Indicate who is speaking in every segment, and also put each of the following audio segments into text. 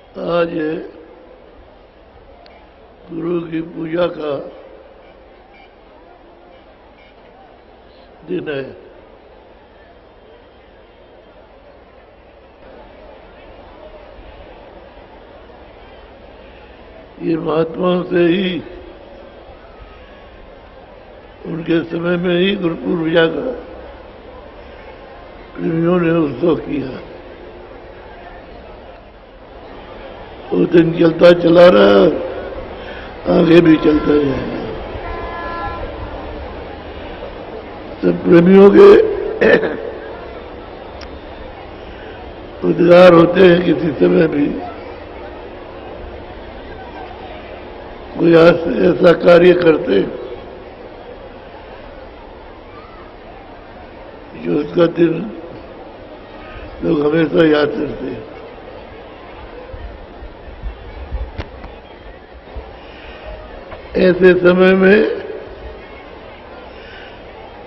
Speaker 1: आज गुरु की पूजा का दिन है। ये महात्माओं से ही उनके समय में ही गुरु पूजा का प्रेमियों ने उत्सव किया। वो दिन चलता चला रहा, आगे भी चलता जाएगा। सब प्रेमियों के उद्गार होते हैं किसी समय भी कोई ऐसा कार्य करते जो उसका दिन लोग हमेशा याद करते हैं। ऐसे समय में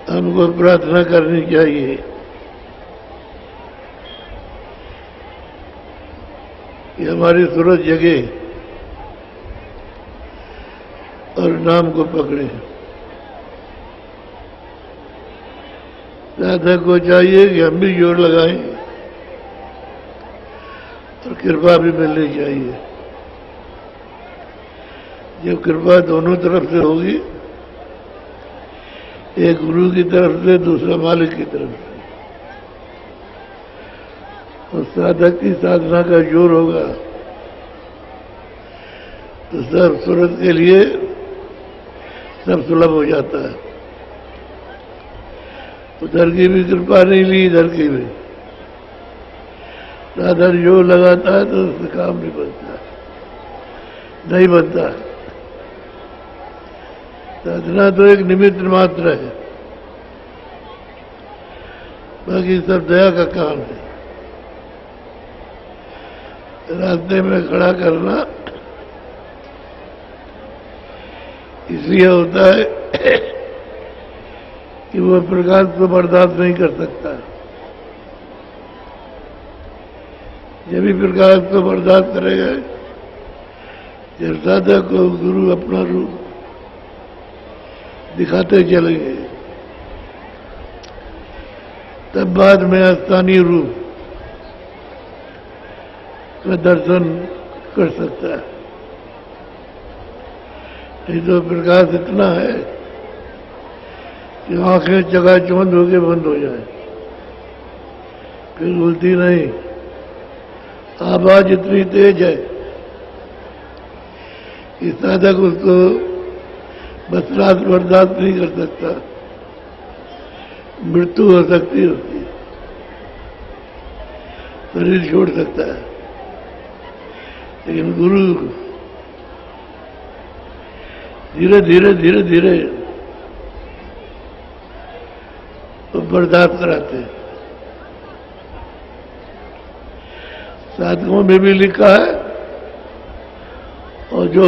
Speaker 1: हमको प्रार्थना करनी चाहिए कि हमारी सूरज जगे और नाम को पकड़े। साधक को चाहिए कि हम भी जोर लगाएं और कृपा भी मिलनी चाहिए। जब कृपा दोनों तरफ से होगी, एक गुरु की तरफ से, दूसरा मालिक की तरफ से, और साधक की साधना का जोर होगा तो सब सूरत के लिए सब सुलभ हो जाता है। उधर की भी कृपा नहीं ली, इधर की भी। साधन जो लगाता है तो उससे काम नहीं बनता, नहीं बनता। साधना तो एक निमित्त मात्र है, बाकी सब दया का काम है। रास्ते में खड़ा करना इसलिए होता है कि वो प्रकाश को बर्दाश्त नहीं कर सकता। जब भी प्रकाश को बर्दाश्त करेगा, जब साधक को गुरु अपना रूप दिखाते चलेंगे, तब बाद में स्थानीय रूप का दर्शन कर सकता है। नहीं तो प्रकाश इतना है कि आंखें चकाचौंध होके बंद हो जाए, फिर खुलती नहीं। आवाज इतनी तेज है कि साधक उसको बर्दाश्त नहीं कर सकता, मृत्यु हो सकती है उसकी, शरीर छोड़ सकता है। लेकिन गुरु धीरे धीरे धीरे धीरे तो बर्दाश्त कराते हैं। साधकों में भी लिखा है, और जो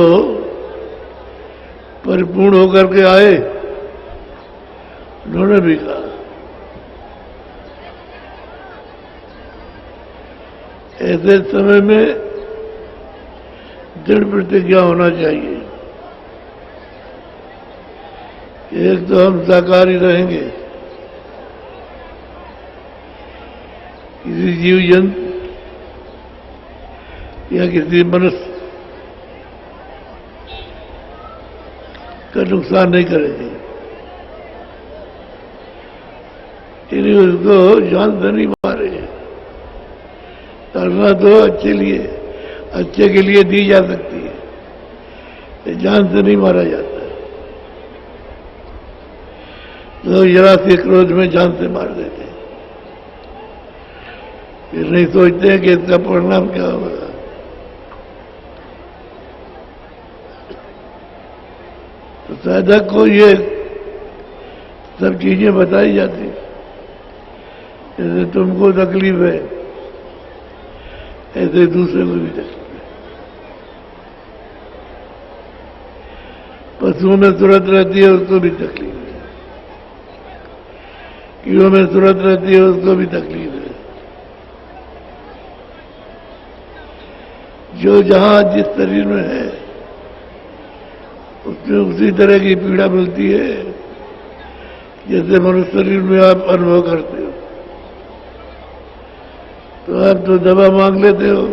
Speaker 1: परिपूर्ण होकर के आए उन्होंने भी कहा। ऐसे समय में दृढ़ प्रतिज्ञा होना चाहिए। एक तो हम साकारी रहेंगे, किसी जीव जंतु या किसी मनुष्य का नुकसान नहीं करेंगे। इन्हीं उसको जान से नहीं मारे। करना तो अच्छे के लिए दी जा सकती है, जान से नहीं मारा जाता। लोग जरा से क्रोध में जान से मार देते हैं, फिर नहीं सोचते हैं कि इसका परिणाम क्या होगा। तो साधक को ये सब चीजें बताई जाती, जैसे तुमको तकलीफ है ऐसे दूसरे को भी तकलीफ है। पशुओं में सूरत रहती है, उसको भी तकलीफ है। कीड़ों में सूरत रहती है, उसको भी तकलीफ है। जो जहां जिस शरीर में है उसमें उसी तरह की पीड़ा मिलती है जैसे मनुष्य शरीर में आप अनुभव करते हो। तो आप तो दवा मांग लेते हो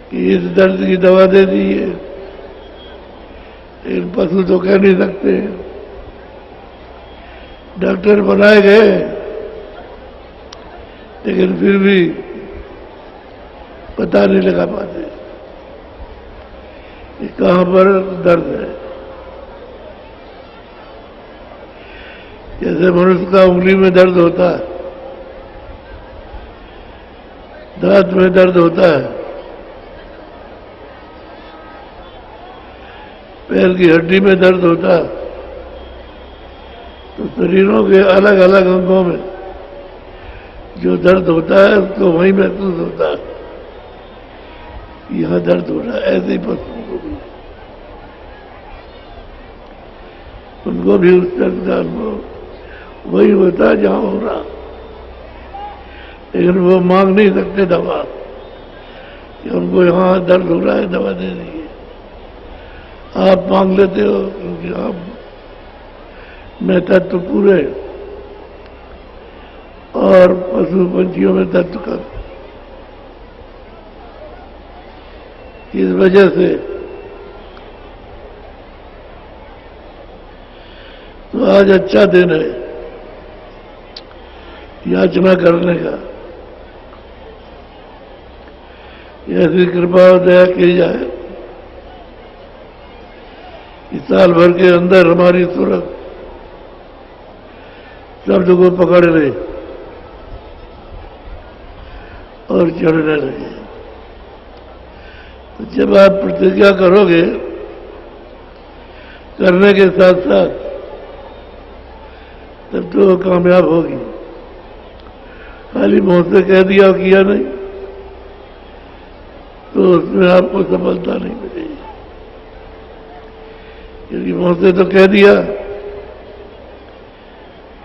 Speaker 1: कि इस दर्द की दवा दे दीजिए, लेकिन पशु तो कह नहीं सकते। डॉक्टर बनाए गए लेकिन फिर भी पता नहीं लगा पाते कि कहां पर दर्द है। जैसे मनुष्य का उंगली में दर्द होता है, दांत में दर्द होता है, पैर की हड्डी में दर्द होता है, तो शरीरों के अलग अलग अंगों में जो दर्द होता है उसको वहीं महसूस होता है, यहां दर्द हो रहा है। ऐसे ही पशुओं को भी, उनको भी उस दर्द का अनुभव वही होता है जहां हो रहा, लेकिन वो मांग नहीं सकते दवा कि उनको यहां दर्द हो रहा है, दवा दे दीजिए। आप मांग लेते हो क्योंकि आप में तत्व पूरे और पशु पंछियों में तत्व कम, इस वजह से तो आज अच्छा दिन है याचना करने का। ऐसी कृपा और दया की जाए इस साल भर के अंदर हमारी सूरत शब्द को पकड़ ले और चढ़ने लगे। तो जब आप प्रतिज्ञा करोगे, करने के साथ साथ, तब तो वो कामयाब होगी। खाली मुंह से कह दिया और किया नहीं तो उसमें आपको सफलता नहीं मिलेगी, क्योंकि मुंह से तो कह दिया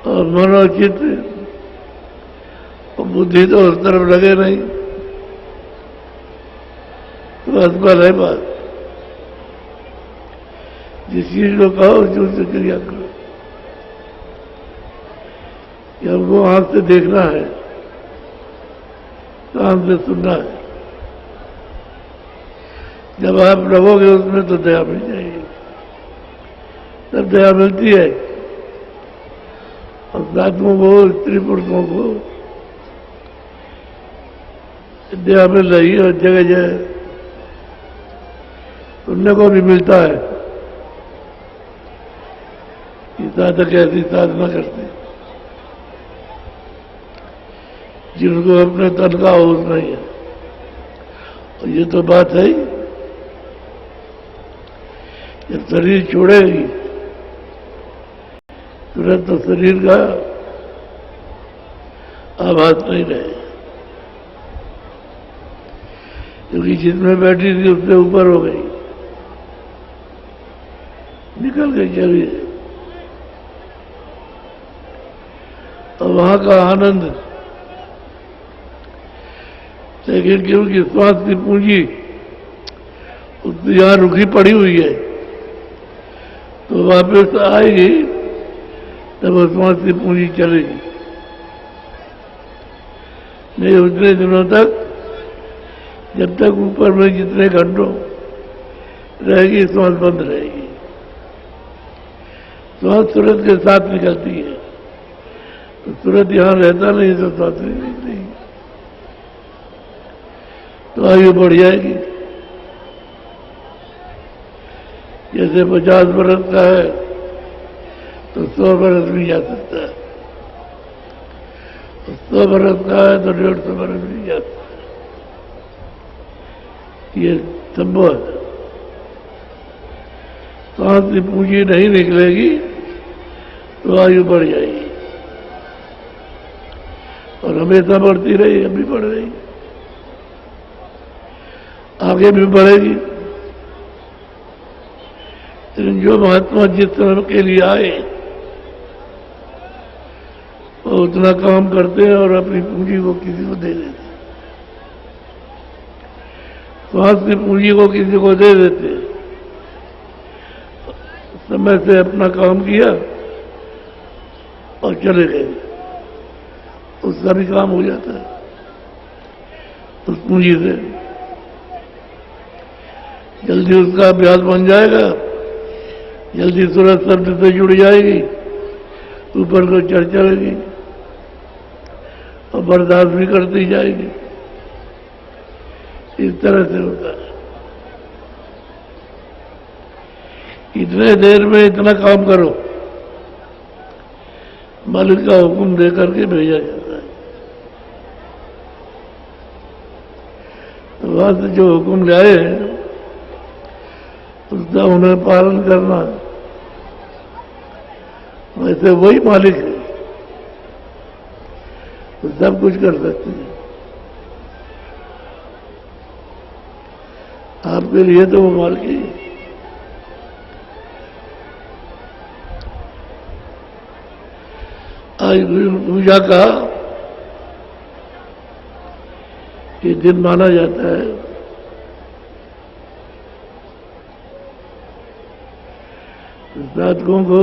Speaker 1: और मन और चित्त और बुद्धि तो उस तरफ लगे नहीं, तो असफल है बात। जिस चीज को कहो उससे क्रिया करो। कि हमको आंख से देखना है, कान से सुनना है। जब आप रहोगे उसमें तो दया मिल जाएगी, तब दया मिलती है। और साधुओं को, स्त्री पुरुषों को दया मिल रही है और जगह जगह सुनने को भी मिलता है कि साधक ऐसी साधना करते हैं जिनको अपने तन का होश नहीं है। और ये तो बात है ही, जब शरीर छोड़ेगी तुरंत तो शरीर का आभास नहीं रहे, क्योंकि जिसमें बैठी थी उससे ऊपर हो गई, निकल गई शरीर। और वहां का आनंद, लेकिन क्योंकि श्वास की पूंजी यहां रुकी पड़ी हुई है, तो वापस आएगी तब श्वास की पूंजी चलेगी। नहीं उतने दिनों तक, जब तक ऊपर में जितने घंटों रहेगी श्वास बंद रहेगी। श्वास तुरंत के साथ निकलती है, तो तुरंत यहां रहता नहीं तो श्वास नहीं निकलेगी, तो आयु बढ़ जाएगी। जैसे 50 बरस का है तो 100 बरस भी जा सकता है, 100 बरस का है तो 150 बरस भी जा सकता है। ये संभव है। सांस की पूंजी नहीं निकलेगी तो आयु बढ़ जाएगी, और हमेशा बढ़ती रही, अब भी बढ़ रही, आगे भी बढ़ेगी। लेकिन जो महात्मा जिस समय के लिए आए वो उतना काम करते हैं और अपनी पूंजी को किसी को दे देते हैं। स्वास्थ्य पूंजी को किसी को दे देते, समय से अपना काम किया और चले गए, उसका भी काम हो जाता है उस पूंजी से। जल्दी उसका अभ्यास बन जाएगा, जल्दी सूरत शब्द से जुड़ जाएगी, ऊपर को चढ़ चलेगी और बर्दाश्त भी करती जाएगी। इस तरह से होता है। इतने देर में इतना काम करो, मालिक का हुक्म दे करके भेजा जाता है। तो वहां से जो हुक्म लाए हैं उसका उन्हें पालन करना, वैसे वही मालिक है, तो सब कुछ कर सकते हैं। आपके लिए तो वो मालिक ही है। आज पूजा का ये दिन माना जाता है। साधकों को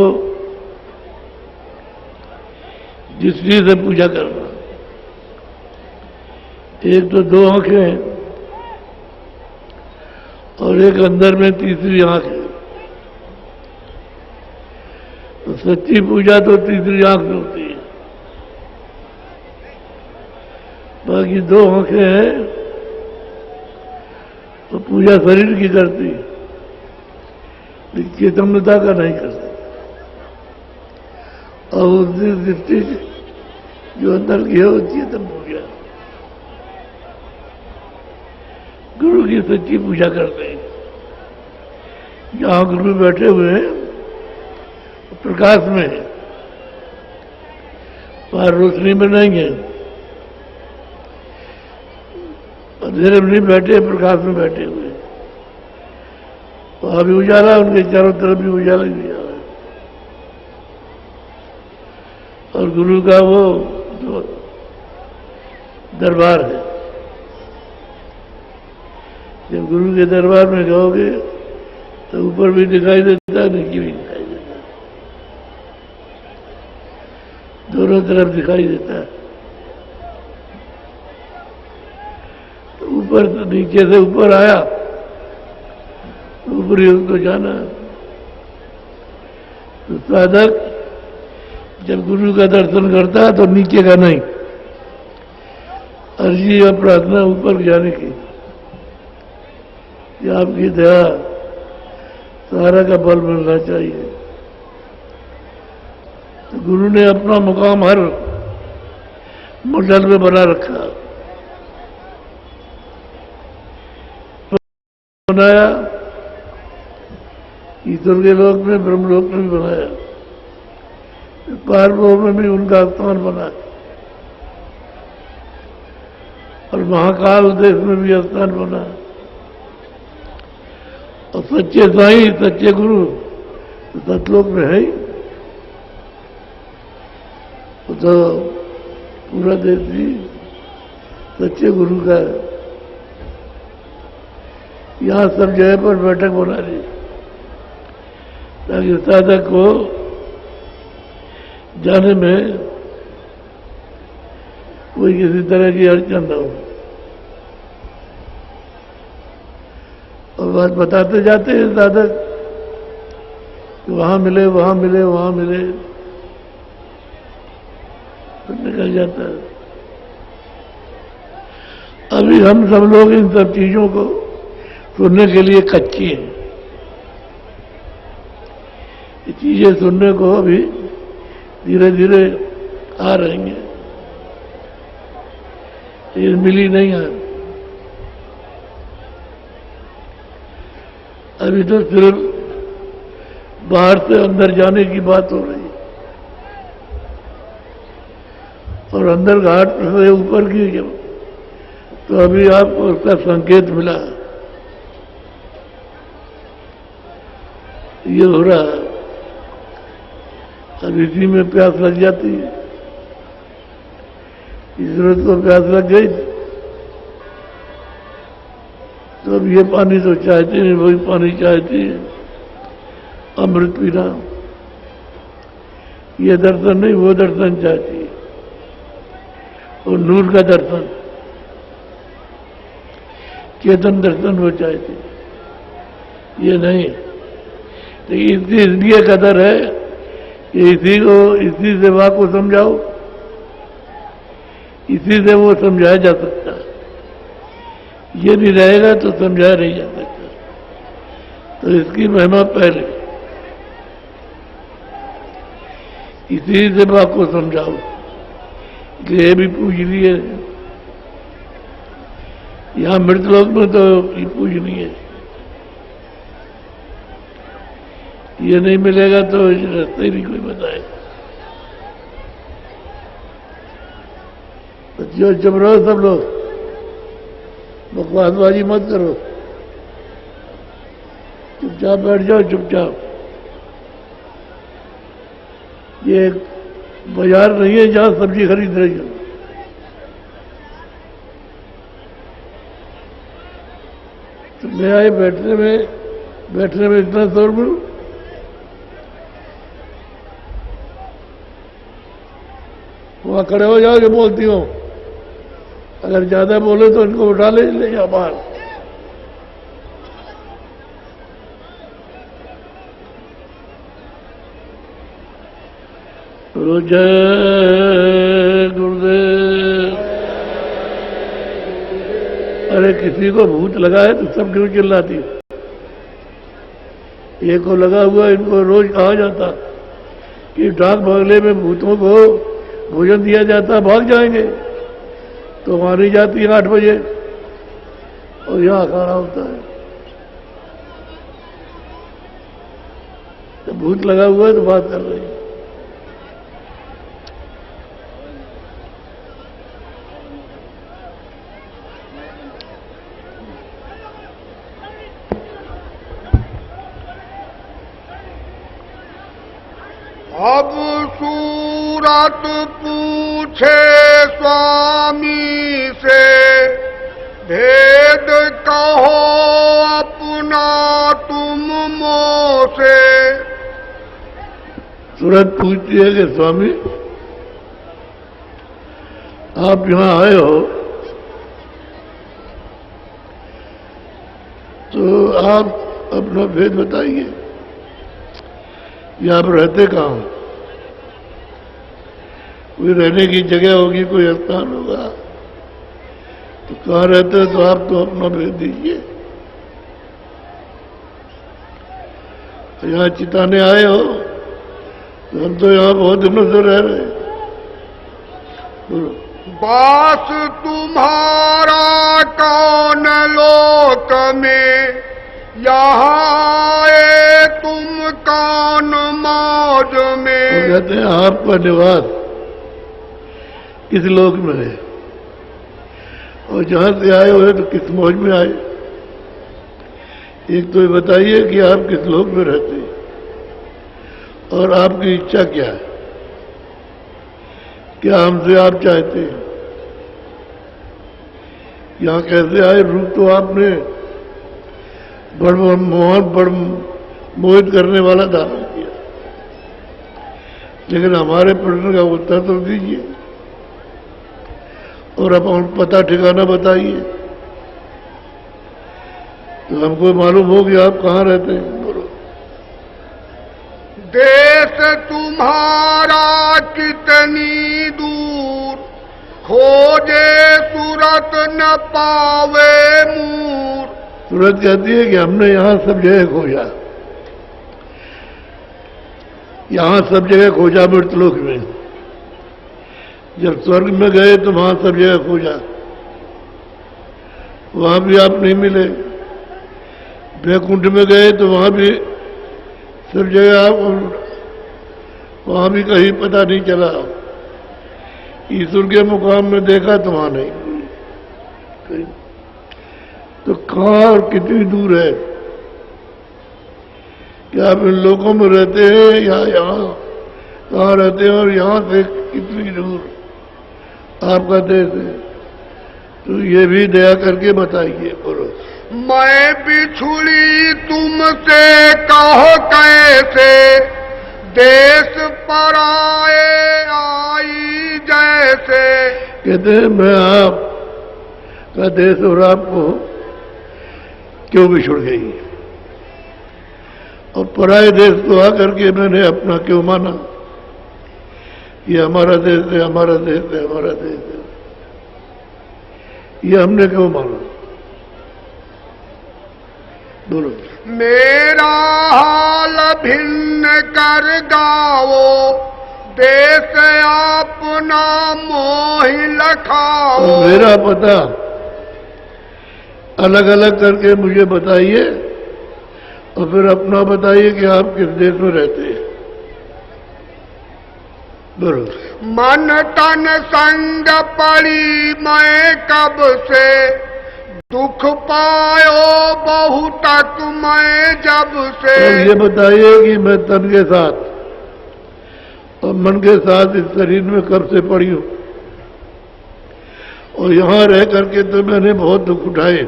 Speaker 1: दृष्टि से पूजा करना, एक तो दो आंखें और एक अंदर में तीसरी आंख है। तो सच्ची पूजा तो तीसरी आंख में होती है। बाकी दो आंखें हैं तो पूजा शरीर की करती है, चेतनता का नहीं कर सकता। और उसकी दृष्टि जो अंदर की है वो चेतन पूजा, गुरु की सच्ची पूजा करते हैं। जहां गुरु बैठे हुए हैं प्रकाश में है, वहां रोशनी में नहीं है, अंधेरे में नहीं बैठे, प्रकाश में बैठे हुए। वहां भी उजाला, उनके चारों तरफ भी उजाला ही उजाला है। और गुरु का वो जो दरबार है, जब गुरु के दरबार में जाओगे तो ऊपर भी दिखाई देता है, नीचे भी दिखाई देता है, दोनों तरफ दिखाई देता है। तो ऊपर तो नीचे से ऊपर आया, ऊपरी उसको जाना। तो साधक जब गुरु का दर्शन करता है तो नीचे का नहीं, अर्जी और प्रार्थना ऊपर जाने की, कि आपकी दया सहारा का बल मिलना चाहिए। तो गुरु ने अपना मुकाम हर मंडल में बना रखा, बनाया, ईश्वर के लोक में, ब्रह्मलोक में भी बनाया, पारलोक में भी उनका स्थान बना, और महाकाल देश में भी स्थान बना। और सच्चे साईं, सच्चे गुरु सतलोक में है ही। तो पूरा देश भी सच्चे गुरु का है। यहां सब जगह पर बैठक बना ली ताकि साधक को जाने में कोई किसी तरह की अड़चन न हो। और बात बताते जाते हैं साधक कि वहां मिले, वहां मिले, वहां मिले, तो निकल जाता है। अभी हम सब लोग इन सब चीजों को सुनने के लिए कच्चे हैं। ये चीजें सुनने को अभी धीरे धीरे आ रही हैं, ये मिली नहीं है। अभी तो सिर्फ बाहर से अंदर जाने की बात हो रही है, और अंदर घाट से ऊपर की जब तो अभी आपको उसका संकेत मिला, ये हो रहा है। अब इसी में प्यास लग जाती है, ईश्वर को प्यास लग गई तो अब ये पानी तो चाहते नहीं, वही पानी चाहती है अमृत पीना। ये दर्शन नहीं, वो दर्शन चाहती है, और नूर का दर्शन, चेतन दर्शन वो चाहती है, ये नहीं। तो इसलिए कदर है कि इसी से वाक को समझाओ, इसी से वो समझाया जा सकता है। ये नहीं रहेगा तो समझाया नहीं जा सकता। तो इसकी महिमा पहले, इसी से वाक को समझाओ। ये भी पूजनीय है, यहां मृतलोक में तो ये पूजनीय है। ये नहीं मिलेगा तो रास्ते ही नहीं कोई बताए। जो चुप रहो सब लोग, बकवासबाजी मत करो, चुपचाप बैठ जाओ चुपचाप। ये बाजार नहीं है जहां सब्जी खरीद रही हो। तो मैं आए बैठने में इतना शोर मिलूं। वहां खड़े हो जाओ जो बोलती हो। अगर ज्यादा बोले तो इनको उठा ले जाओ बाहर। जय गुरुदेव। अरे किसी को भूत लगा है तो सब क्यों चिल्लाती? एक को लगा हुआ, इनको रोज कहा जाता कि डाक बंगले में भूतों को भोजन दिया जाता, भाग जाएंगे। तो मारी जाती है 8 बजे और यहाँ खाना होता है। तो भूत लगा हुआ है तो बात कर रही है।
Speaker 2: अब सूरत पूछे स्वामी से, भेद कहो अपना तुम मोसे।
Speaker 1: सूरत पूछती है कि स्वामी आप यहां आए हो तो आप अपना भेद बताइए, यहां पर रहते कहाँ हो? कोई रहने की जगह होगी, कोई स्थान होगा, तो कहाँ रहते हो? तो आप तो अपना भेज दीजिए। यहाँ चिताने आए हो तो हम तो यहाँ बहुत दिनों से रह रहे हैं।
Speaker 2: बास तुम्हारा कौन लोक में, यहाँ तुम कौन मौज में।
Speaker 1: वो कहते हैं आपका निवास किस लोक में है, और जहां से आए हुए तो किस मौज में आए। एक तो ये बताइए कि आप किस लोक में रहते हैं और आपकी इच्छा क्या है, क्या हमसे आप चाहते हैं। यहां कैसे आए? रूप तो आपने बड़ मोहित करने वाला धारण किया, लेकिन हमारे प्रश्न का उत्तर तो दीजिए और अपना पता ठिकाना बताइए, तो हमको मालूम हो कि आप कहाँ रहते हैं। बोलो।
Speaker 2: देश तुम्हारा कितनी दूर, खोजे सूरत न पावे मूर।
Speaker 1: सूरत कहती है कि हमने यहां सब जगह खोजा, यहां सब जगह खोजा मृतलोक में। जब स्वर्ग में गए तो वहां सब जगह खोजा, वहां भी आप नहीं मिले। वैकुंठ में गए तो वहां भी सब जगह आप, वहां भी कहीं पता नहीं चला। ईश्वर के मुकाम में देखा तो वहां नहीं। तो कहां और कितनी दूर है? क्या आप इन लोगों में रहते हैं या यहाँ कहाँ रहते हैं, और यहाँ से कितनी दूर आपका देश है? तो ये भी दया करके बताइए। बोलो।
Speaker 2: मैं बिछुड़ी तुमसे कहो कैसे, देश पराए आई जैसे।
Speaker 1: कहते हैं मैं आप का देश और आपको क्यों बिछुड़ गई, और पराए देश को आकर के मैंने अपना क्यों माना। ये हमारा देश है, हमारा देश है, हमारा देश है, ये हमने क्यों माना। बोलो।
Speaker 2: मेरा हाल भिन्न कर गाओ, देश अपना मोहि लखाओ।
Speaker 1: और मेरा पता अलग अलग करके मुझे बताइए, और फिर अपना बताइए कि आप किस देश में रहते हैं। बरोबर।
Speaker 2: मन तन संग पड़ी मैं कब से, दुख पायो बहुतक मैं जब से।
Speaker 1: और ये बताइए कि मैं तन के साथ और मन के साथ इस शरीर में कब से पड़ी हूं, और यहां रह करके तो मैंने बहुत दुख उठाए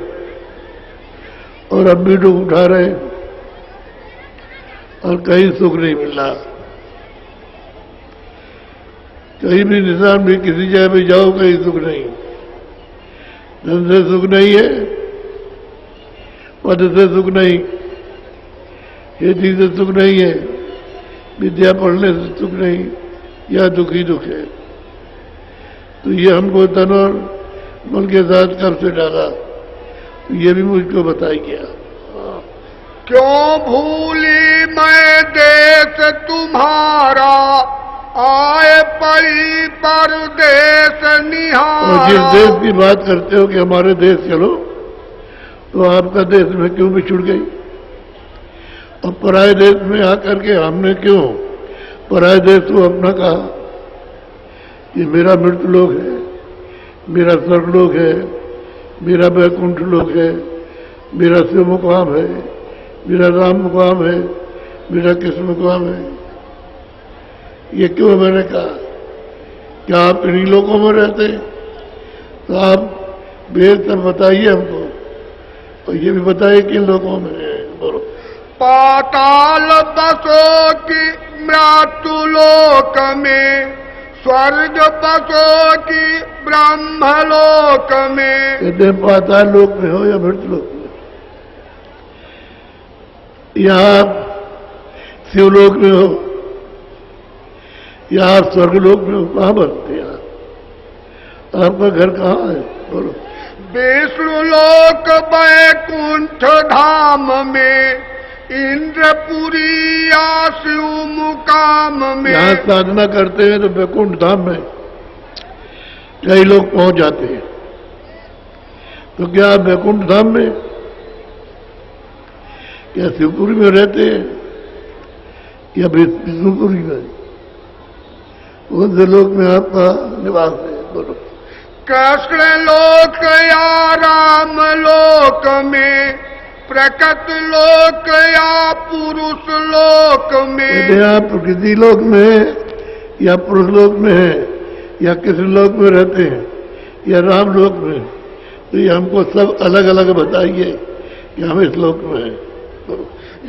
Speaker 1: और अब भी दुख उठा रहे, और कहीं सुख नहीं मिल रहा। कहीं भी निशान भी किसी जगह पे जाओ कहीं सुख नहीं, धन से सुख नहीं है, पद से सुख नहीं, खेती से सुख नहीं है, विद्या पढ़ने से सुख नहीं, या दुख ही दुख है। तो ये हमको तन और मन के साथ कब से डाला, ये भी मुझको बताइए।
Speaker 2: क्यों भूली मैं देश तुम्हारा, आए पड़ी परदेश निहारा।
Speaker 1: और जिस देश की बात करते हो कि हमारे देश चलो, तो आपका देश में क्यों बिछुड़ गई, और पराये देश में आकर के हमने क्यों पराये देश को अपना कहा। ये मेरा मृत्यु लोक है, मेरा स्वर्गलोक है, मेरा वैकुंठ लोक है, मेरा शिव मुकाम है, मेरा राम मुकाम है, मेरा कृष्ण मुकाम है। ये क्यों मैंने कहा, क्या आप इन्हीं लोगों में रहते, तो आप बेहतर बताइए हमको, और ये भी बताइए किन लोगों में है। बोलो।
Speaker 2: पाताल बसो की मृत्यु लोक में, स्वर्ग बसो की ब्रह्म लोक में।
Speaker 1: कहते हैं पाताल लोक में हो या मृत्यु लोक में, या आप शिवलोक में हो या आप स्वर्गलोक में हो, कहाँ बनते हैं आपका घर कहाँ है। बोलो।
Speaker 2: विष्णु लोक वैकुंठ धाम में, इंद्रपुरी या शिव मुकाम में।
Speaker 1: यहाँ साधना करते हैं तो वैकुंठ धाम में कई लोग पहुंच जाते हैं, तो क्या आप वैकुंठ धाम में, क्या शिवपुरी में रहते हैं, या विष्णुपुरी में, उन लोक में आपका निवास है। बोलो।
Speaker 2: कृष्ण लोक या राम लोक में, प्रकट लोक या पुरुष लोक में।
Speaker 1: यदि आप प्रकृति लोक में है, या पुरुष लोक में है, या किस लोक में रहते हैं, या राम लोक में, तो ये हमको सब अलग अलग बताइए कि हम इस लोक में हैं।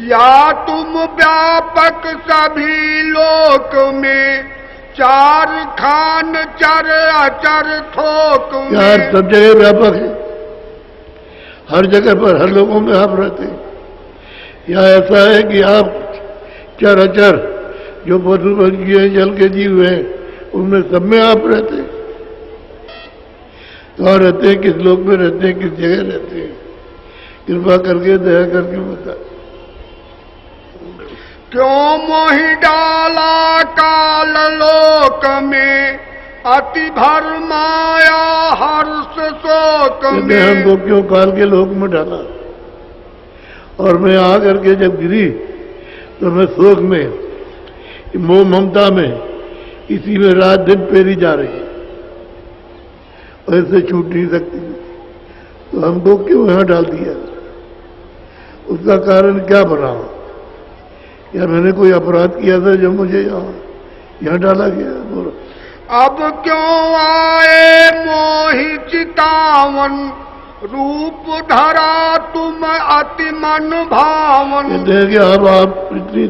Speaker 2: या तुम व्यापक सभी लोक में, चार खान चर अचर थोक में।
Speaker 1: यार सब जगह व्यापक है, हर जगह पर हर लोगों में आप रहते हैं, या ऐसा है कि आप चर अचर जो पशु पक्षी हैं, जल के जीव हैं, उनमें सब में आप रहते हैं। कहाँ रहते हैं, किस लोक में रहते हैं, किस जगह रहते हैं, कृपा करके दया करके बता।
Speaker 2: क्यों मोहि डाला काल लोक में, अति भर माया हर्ष शोक में।
Speaker 1: हमको क्यों काल के लोक में डाला, और मैं आकर के जब गिरी तो मैं शोक में, मोह ममता में, इसी में रात दिन फेरी जा रही है, और इससे छूट नहीं सकती। तो हमको क्यों यहाँ डाल दिया, उसका कारण क्या बना, या मैंने कोई अपराध किया था जो मुझे यहाँ डाला गया। बोलो।
Speaker 2: अब क्यों आए मोहि चितावन, रूप धरा तुम अति मन भावन।
Speaker 1: कहते हैं कि अब आप इतनी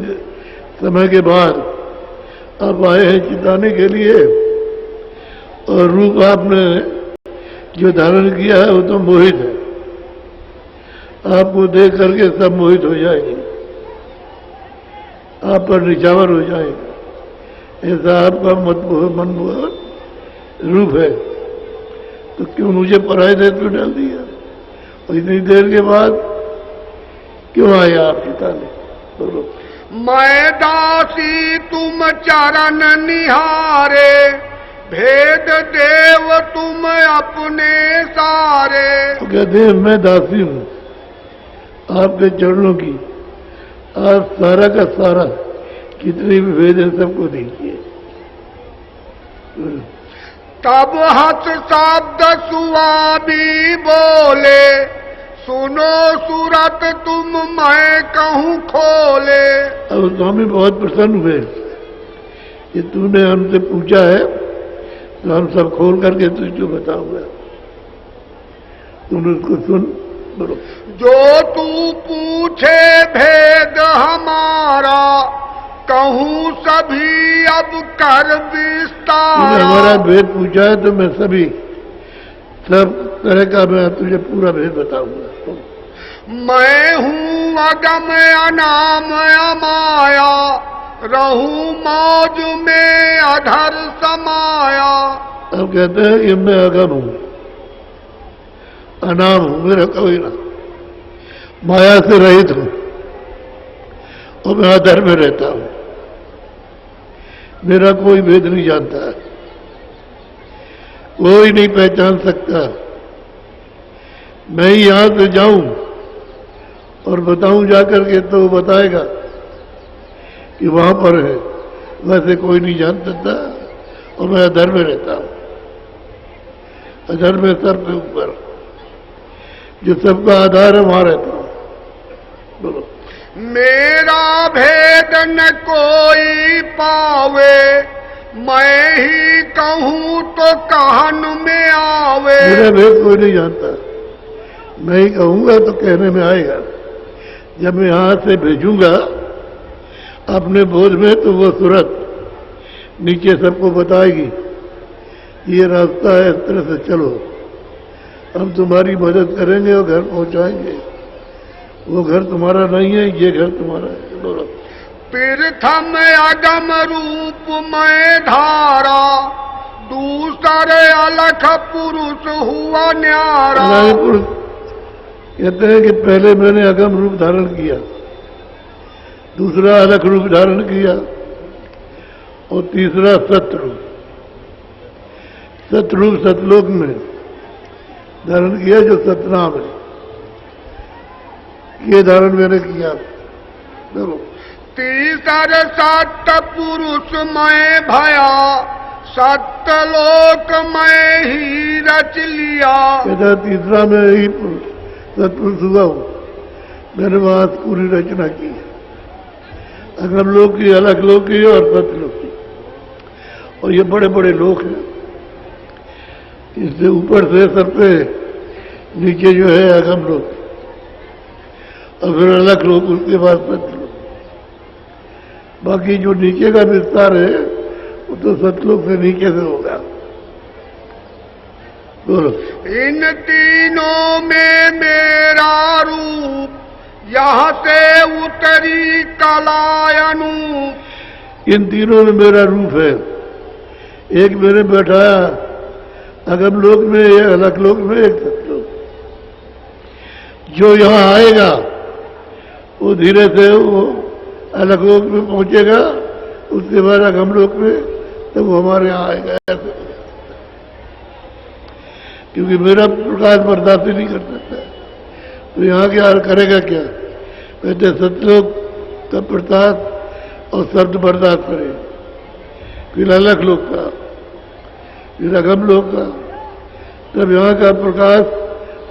Speaker 1: समय के बाद आप आए हैं चिताने के लिए, और रूप आपने जो धारण किया है वो तो मोहित है, आपको देख करके सब मोहित हो जाएंगे, आप पर निछावर हो जाएगा। ऐसा आपका मनमोहक रूप है, तो क्यों मुझे पराये देश में डाल दिया? और इतनी देर के बाद क्यों आए आप चिताने? बोलो।
Speaker 2: मैं दासी तुम चरण निहारे, भेद देव तुम अपने सारे।
Speaker 1: तो कहते हैं मैं दासी हूं आपके चरणों की, आप सारा का सारा कितने भी भेद है सबको दीजिए।
Speaker 2: तब हंस शब्द सुआबी बोले, सुनो सूरत तुम मैं कहूँ खोले।
Speaker 1: अब स्वामी बहुत प्रसन्न हुए कि तूने हमसे पूछा है तो हम सब खोल करके तुझको बताऊंगा, तुम उसको सुन। बोलो।
Speaker 2: जो तू पूछे भेद हमारा, कहूँ सभी अब कर विस्तार।
Speaker 1: तूने हमारा भेद पूछा है तो मैं सभी सब तरह का मैं तुझे पूरा भेद बताऊंगा।
Speaker 2: मैं हूँ अगम अनाम अमाया, रहूं मौज में अधर समाया।
Speaker 1: अब कहते हैं कि मैं अगम हूं, अनाम हूं, मेरा कोई ना, माया से रहित हूं और मैं अधर में रहता हूं, मेरा कोई भेद नहीं जानता है, कोई नहीं पहचान सकता। मैं यहां से जाऊं और बताऊं जाकर के तो वो बताएगा कि वहां पर है, वैसे कोई नहीं जान सकता। और मैं अधर में रहता हूं, अधर में सर पे ऊपर, जो सबका आधार है वहां रहता हूं। बोलो।
Speaker 2: मेरा भेद न कोई पावे, मैं ही कहूँ तो कहन में आवे।
Speaker 1: मेरा भेद कोई नहीं जानता, मैं ही कहूंगा तो कहने में आएगा। जब मैं यहां से भेजूंगा अपने बोध में, तो वो सूरत नीचे सबको बताएगी, ये रास्ता है, इस तरह से चलो, हम तुम्हारी मदद करेंगे और घर पहुंचाएंगे। वो घर तुम्हारा नहीं है, ये घर तुम्हारा है। बोलो।
Speaker 2: प्रथम अगम रूप मैं धारा, दूसरे अलख पुरुष हुआ न्यारा।
Speaker 1: पुरुष कहते हैं कि पहले मैंने अगम रूप धारण किया, दूसरा अलख रूप धारण किया, और तीसरा सतरूप, सतरूप सतलोक में धारण किया, जो सतनाम है, ये धारण मैंने किया। देखो।
Speaker 2: तीसर सत्य पुरुष मैं भया, सत्यलोक मैं ही रच लिया।
Speaker 1: कहता तीसरा मैं ही सतपुरुष हुआ हूं, मैंने वहां पूरी रचना की, अगम लोक की, अलग लोक की और सतलोक की। और ये बड़े बड़े लोक हैं, इससे ऊपर से सबसे नीचे जो है अगम लोक, और फिर अलग लोक, उसके बाद सतलोक। बाकी जो नीचे का विस्तार है वो तो सतलोक से नीचे से होगा। बोलो।
Speaker 2: इन तीनों में मेरा रूप, यहाँ से उतरी कलायनूप।
Speaker 1: इन तीनों में मेरा रूप है, एक मैंने बैठाया अगम लोक में, एक अलग लोक में, एक सतलोक। जो यहाँ आएगा वो धीरे से वो अलग लोक में पहुंचेगा, उसके बाद अगम लोक में, तब वो हमारे यहाँ आएगा। ऐसे क्योंकि मेरा प्रकाश बर्दाश्त नहीं कर सकता, तो यहाँ क्या करेगा? क्या कहते सतलोक का प्रकाश और शब्द बर्दाश्त करे, फिर अलग लोक का, फिर अगम लोक का, तब यहाँ का प्रकाश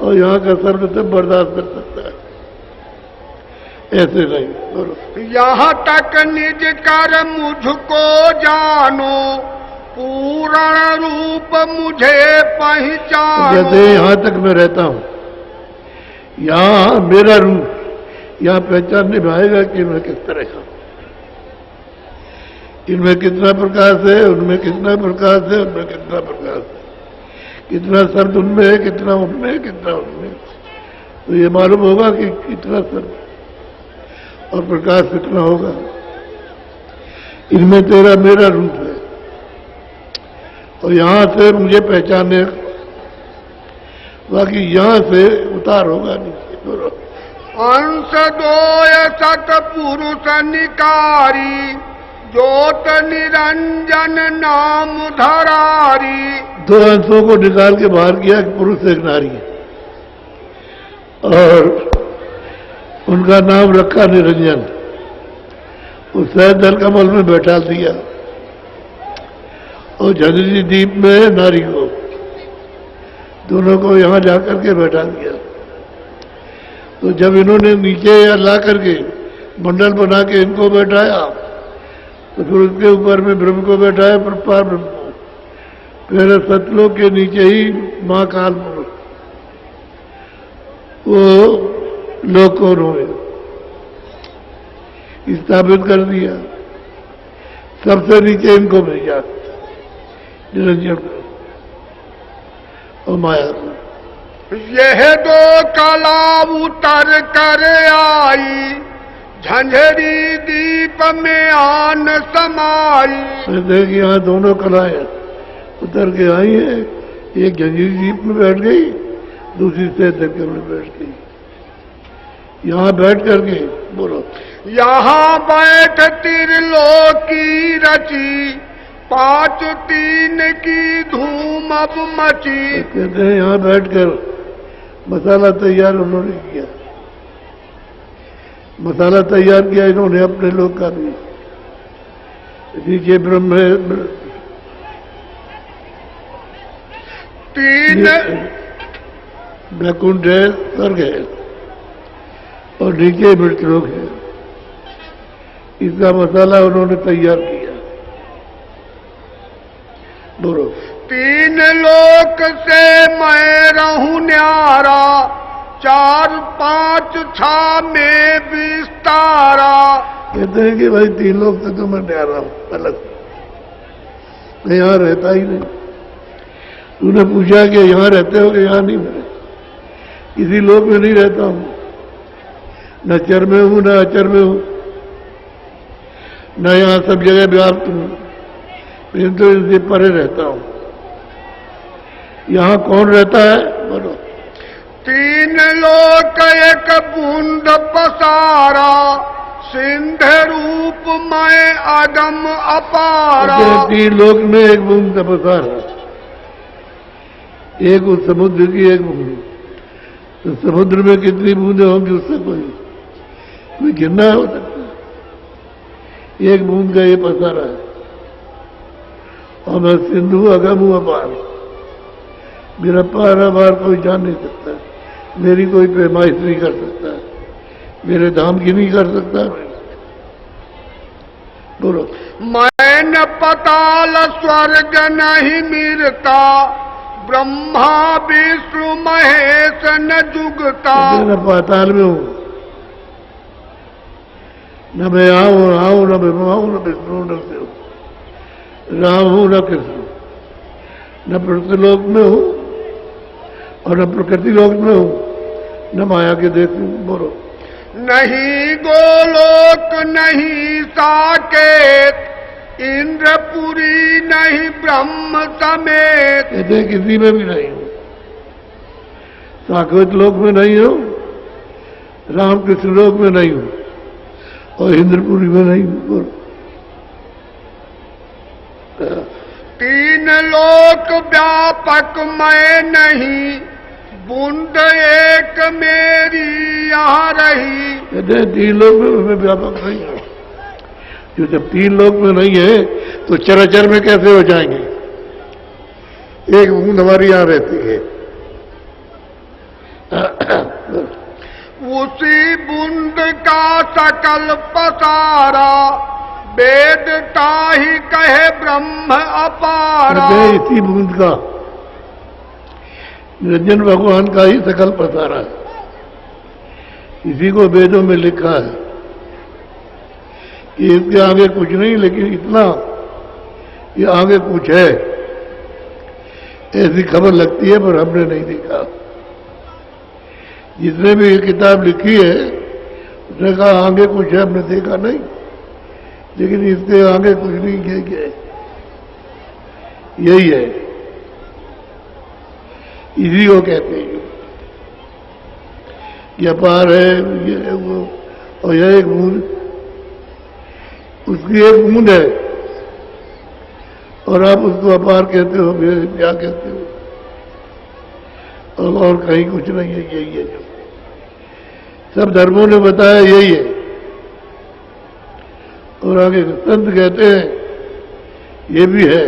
Speaker 1: और यहाँ का शब्द सब बर्दाश्त कर सकता है। ऐसे नहीं। बोलो।
Speaker 2: यहाँ तक निज कर मुझको जानो, पूर्ण रूप मुझे पहचानो।
Speaker 1: कहते यहाँ तक मैं रहता हूँ, यहाँ मेरा रूप, यहाँ पहचान निभाएगा कि मैं किस तरह का, इनमें कितना प्रकाश है, उनमें कितना प्रकाश है, उनमें कितना प्रकाश है, कितना शब्द उनमें है, कितना उनमें है, कितना उनमें, तो ये मालूम होगा कि कितना शब्द और प्रकाश कितना होगा। इनमें तेरा मेरा रूप है और यहां से मुझे पहचाने, बाकी यहां से उतार होगा नीचे।
Speaker 2: अंश दोय सत पुरुष निकारी, ज्योत निरंजन नाम धरारी।
Speaker 1: दो अंशों को निकाल के बाहर किया, एक पुरुष एक नारी, और उनका नाम रखा निरंजन। उस शहद दल कमल में बैठा दिया और झंझरी द्वीप में नारी को, दोनों को यहां जाकर के बैठा दिया। तो जब इन्होंने नीचे ला करके मंडल बना के इनको बैठाया, तो फिर उसके ऊपर में ब्रह्म को बैठाया, पर ब्रह्म को, फिर सतलोक के नीचे ही मां काल वो लोक को उन्होंने स्थापित कर दिया। सबसे नीचे इनको भेजा, निरंजन को और माया को।
Speaker 2: यह दो कला उतर कर आई, झंझरी दीप में आन समाई।
Speaker 1: देख यहाँ दोनों कलाएं उतर के आई है, एक झंझरी दीप में बैठ गई, दूसरी से दल में बैठ गई। यहाँ बैठ करके बोलो,
Speaker 2: यहाँ बैठ त्रिलोकी रची, पांच तीन की धूम अब मची।
Speaker 1: कहते हैं यहाँ बैठकर मसाला तैयार उन्होंने किया, मसाला तैयार किया इन्होंने अपने लोग का भी। नीचे ब्रह्म है,
Speaker 2: तीन
Speaker 1: वैकुंठ है, स्वर्ग है, और नीचे मृतलोक है। इसका मसाला उन्होंने तैयार किया। बोलो,
Speaker 2: तीन लोक से मैं रहूं न्यारा, चार पांच छा में विस्तारा।
Speaker 1: कहते हैं कि भाई तीन लोग से तो मैं न्यारा हूं, अलग, मैं यहां रहता ही नहीं। तूने पूछा कि यहां रहते हो कि यहां नहीं, मैं किसी लोक में नहीं रहता हूं, न चर में हूं न अचर में हूं, न यहां सब जगह व्याप्त हूं, लेकिन तो इनसे परे रहता हूं। यहां कौन रहता है? बोलो,
Speaker 2: तीन लोक एक बूंद पसारा, सिंध रूप मैं अगम अपारा।
Speaker 1: तीन लोक में एक बूंद पसारा, एक उस समुद्र की एक बूंद। तो समुद्र में कितनी बूंदे होंगी उससे कोई गिनना हो सकता है? एक बूंद का ये पसारा है। और मैं सिंधु अगम हूं अपार, मेरा पार अपार कोई जान नहीं सकता, मेरी कोई पैमाइश नहीं कर सकता, मेरे धाम की नहीं कर सकता। बोलो,
Speaker 2: मैं न पताल स्वर्ग नहीं मिलता, ब्रह्मा विष्णु महेश न जुगता।
Speaker 1: मैं पाताल में हूं, न मैं आऊं न ब्रह्मा हूं, न विष्णु न शिव, राम हूं न कृष्ण, न पृथ्वीलोक में हूं और न प्रकृति लोक में हूं, न माया के देश में। बोलो,
Speaker 2: नहीं गोलोक नहीं साकेत, इंद्रपुरी नहीं ब्रह्म समेत।
Speaker 1: कहते किसी में भी नहीं हूं, साकेत लोक में नहीं हूं, राम कृष्ण लोक में नहीं हूं और इंद्रपुरी में नहीं हूं। बोलो,
Speaker 2: तीन लोक व्यापक मैं नहीं, बूंद एक मेरी यहाँ रही।
Speaker 1: कहते तीन लोक में मैं व्यापक नहीं हूं। जो जब तीन लोक में नहीं है तो चराचर में कैसे हो जाएंगे? एक बूंद हमारी यहां रहती है,
Speaker 2: उसी बूंद का सकल पसारा, वेद ताहि कहे ब्रह्म अपारा।
Speaker 1: इसी बूंद का, निरंजन भगवान का ही सकल पसारा है। इसी को वेदों में लिखा है कि इसके आगे कुछ नहीं, लेकिन इतना कि आगे कुछ है, ऐसी खबर लगती है, पर हमने नहीं देखा। जिसने भी ये किताब लिखी है उसने कहा आगे कुछ है, हमने देखा नहीं, लेकिन इसके आगे कुछ नहीं है, यही है, इसी को कहते हैं कि अपार है, ये है वो, और यह एक बूंद, उसकी एक बूंद है और आप उसको अपार कहते हो, फिर क्या कहते हो, और कहीं कुछ नहीं है, यही है जो सब धर्मों ने बताया, यही है। और आगे संत कहते हैं ये भी है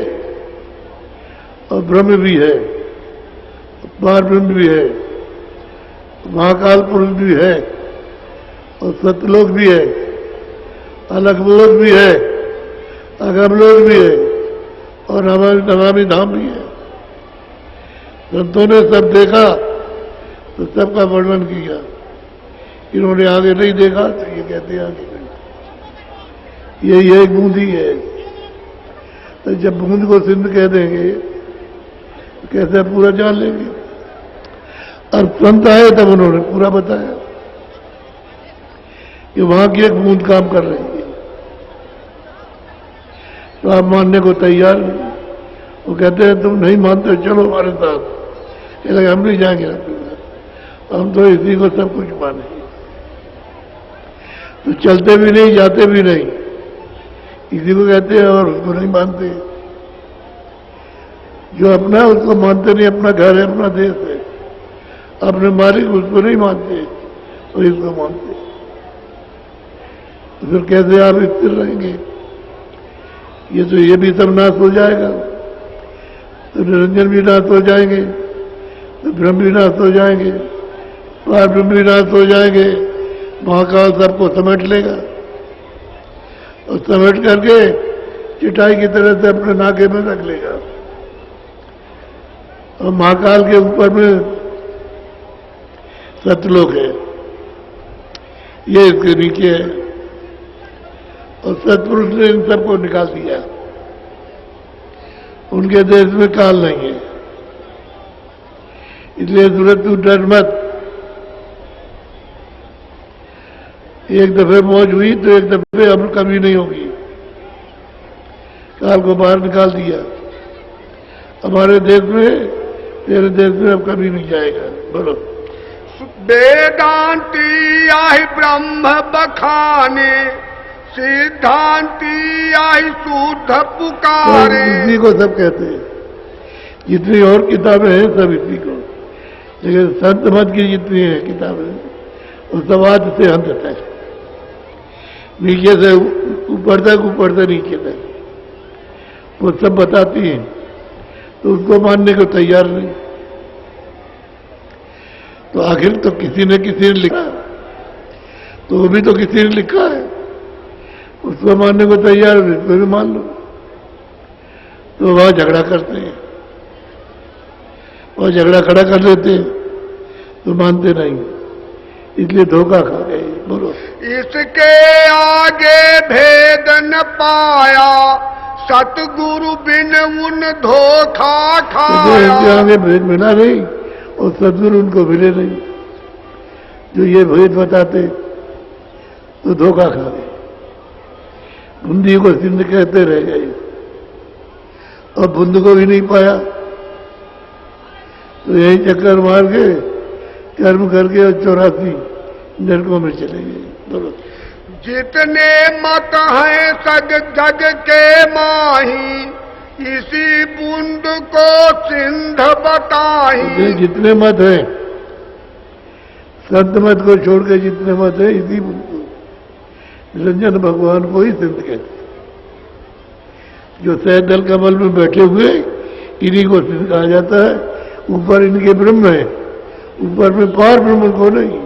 Speaker 1: और ब्रह्म भी है, पार ब्रह्म भी है, महाकाल पुरुष भी है और सतलोक भी है, अलगलोक भी है, अगमलोक भी है और नमामि धाम भी है। संतों ने सब देखा तो सबका वर्णन किया, इन्होंने आगे नहीं देखा तो ये कहते हैं आगे नहीं। ये एक बूंद ही है, तो जब बूंद को सिंध कह देंगे तो कैसे पूरा जान लेंगे। और संत आए तब उन्होंने पूरा बताया कि वहां की एक बूंद काम कर रही है, तो आप मानने को तैयार नहीं। वो कहते हैं तुम नहीं मानते चलो हमारे साथ, कहते हम नहीं जाएंगे, हम तो इसी को सब कुछ माने, तो चलते भी नहीं जाते भी नहीं, इसी को कहते हैं और उसको नहीं मानते। जो अपना है उसको मानते नहीं, अपना घर है, अपना देश है, अपने मालिक उसको नहीं मानते और इसको मानते, तो फिर कैसे आप स्थिर रहेंगे। ये तो ये भी सब नाश हो जाएगा, तो निरंजन भी नाश हो जाएंगे, तो ब्रह्म भी नाश हो जाएंगे, पार ब्रह्म भी नाश हो जाएंगे, महाकाल सबको समेट लेगा और समेट करके चिटाई की तरह से अपने नाके में रख लेगा। और महाकाल के ऊपर में सतलोक है, ये इसके नीचे है, और सतपुरुष ने इन सबको निकाल दिया, उनके देश में काल नहीं है, इसलिए सूरज तू डर मत। एक दफे मौज हुई तो एक दफे अब कभी नहीं होगी, काल को बाहर निकाल दिया। हमारे देश में, तेरे देश में अब कभी नहीं जाएगा। बोलो।
Speaker 2: वेदांती आहि ब्रह्म बखाने, सिद्धांती आहि शुद्ध पुकारे।
Speaker 1: इसी को सब कहते हैं, जितनी और किताबें हैं सब इसी को, लेकिन संत मत की जितनी है किताबें वो सब आद से अंत तक, नीचे से ऊपर तक, ऊपर से नीचे तक वो सब बताती हैं, तो उसको मानने को तैयार नहीं। तो आखिर तो किसी ने लिखा, तो वो भी तो किसी ने लिखा है, उसको मानने को तैयार है, उसको भी मान लो। तो वहां झगड़ा करते हैं, और झगड़ा खड़ा कर लेते हैं, तो मानते नहीं, इसलिए धोखा खा गए। बोलो।
Speaker 2: इसके आगे भेद न पाया, सतगुरु बिन उन धोखा खाया।
Speaker 1: तो आगे भेद मिला नहीं और सतगुरु उनको मिले नहीं, जो ये भेद बताते तो धोखा खा गए, बूंदी को सिंध कहते रह गए और बूंद को भी नहीं पाया, तो यही चक्कर मार के कर्म करके और 84 नरकों में चले गए। बोलो।
Speaker 2: जितने मत हैं सज जग के माही, इसी बूंद को सिंध बताही।
Speaker 1: जितने मत हैं, संत मत को छोड़ के जितने मत है, इसी बूंद को निरंजन भगवान को ही सिंध कहते। जो सहदल कमल में बैठे हुए इन्हीं को सिंध कहा जाता है। ऊपर इनके ब्रह्म है, ऊपर में पार ब्रह्म को नहीं,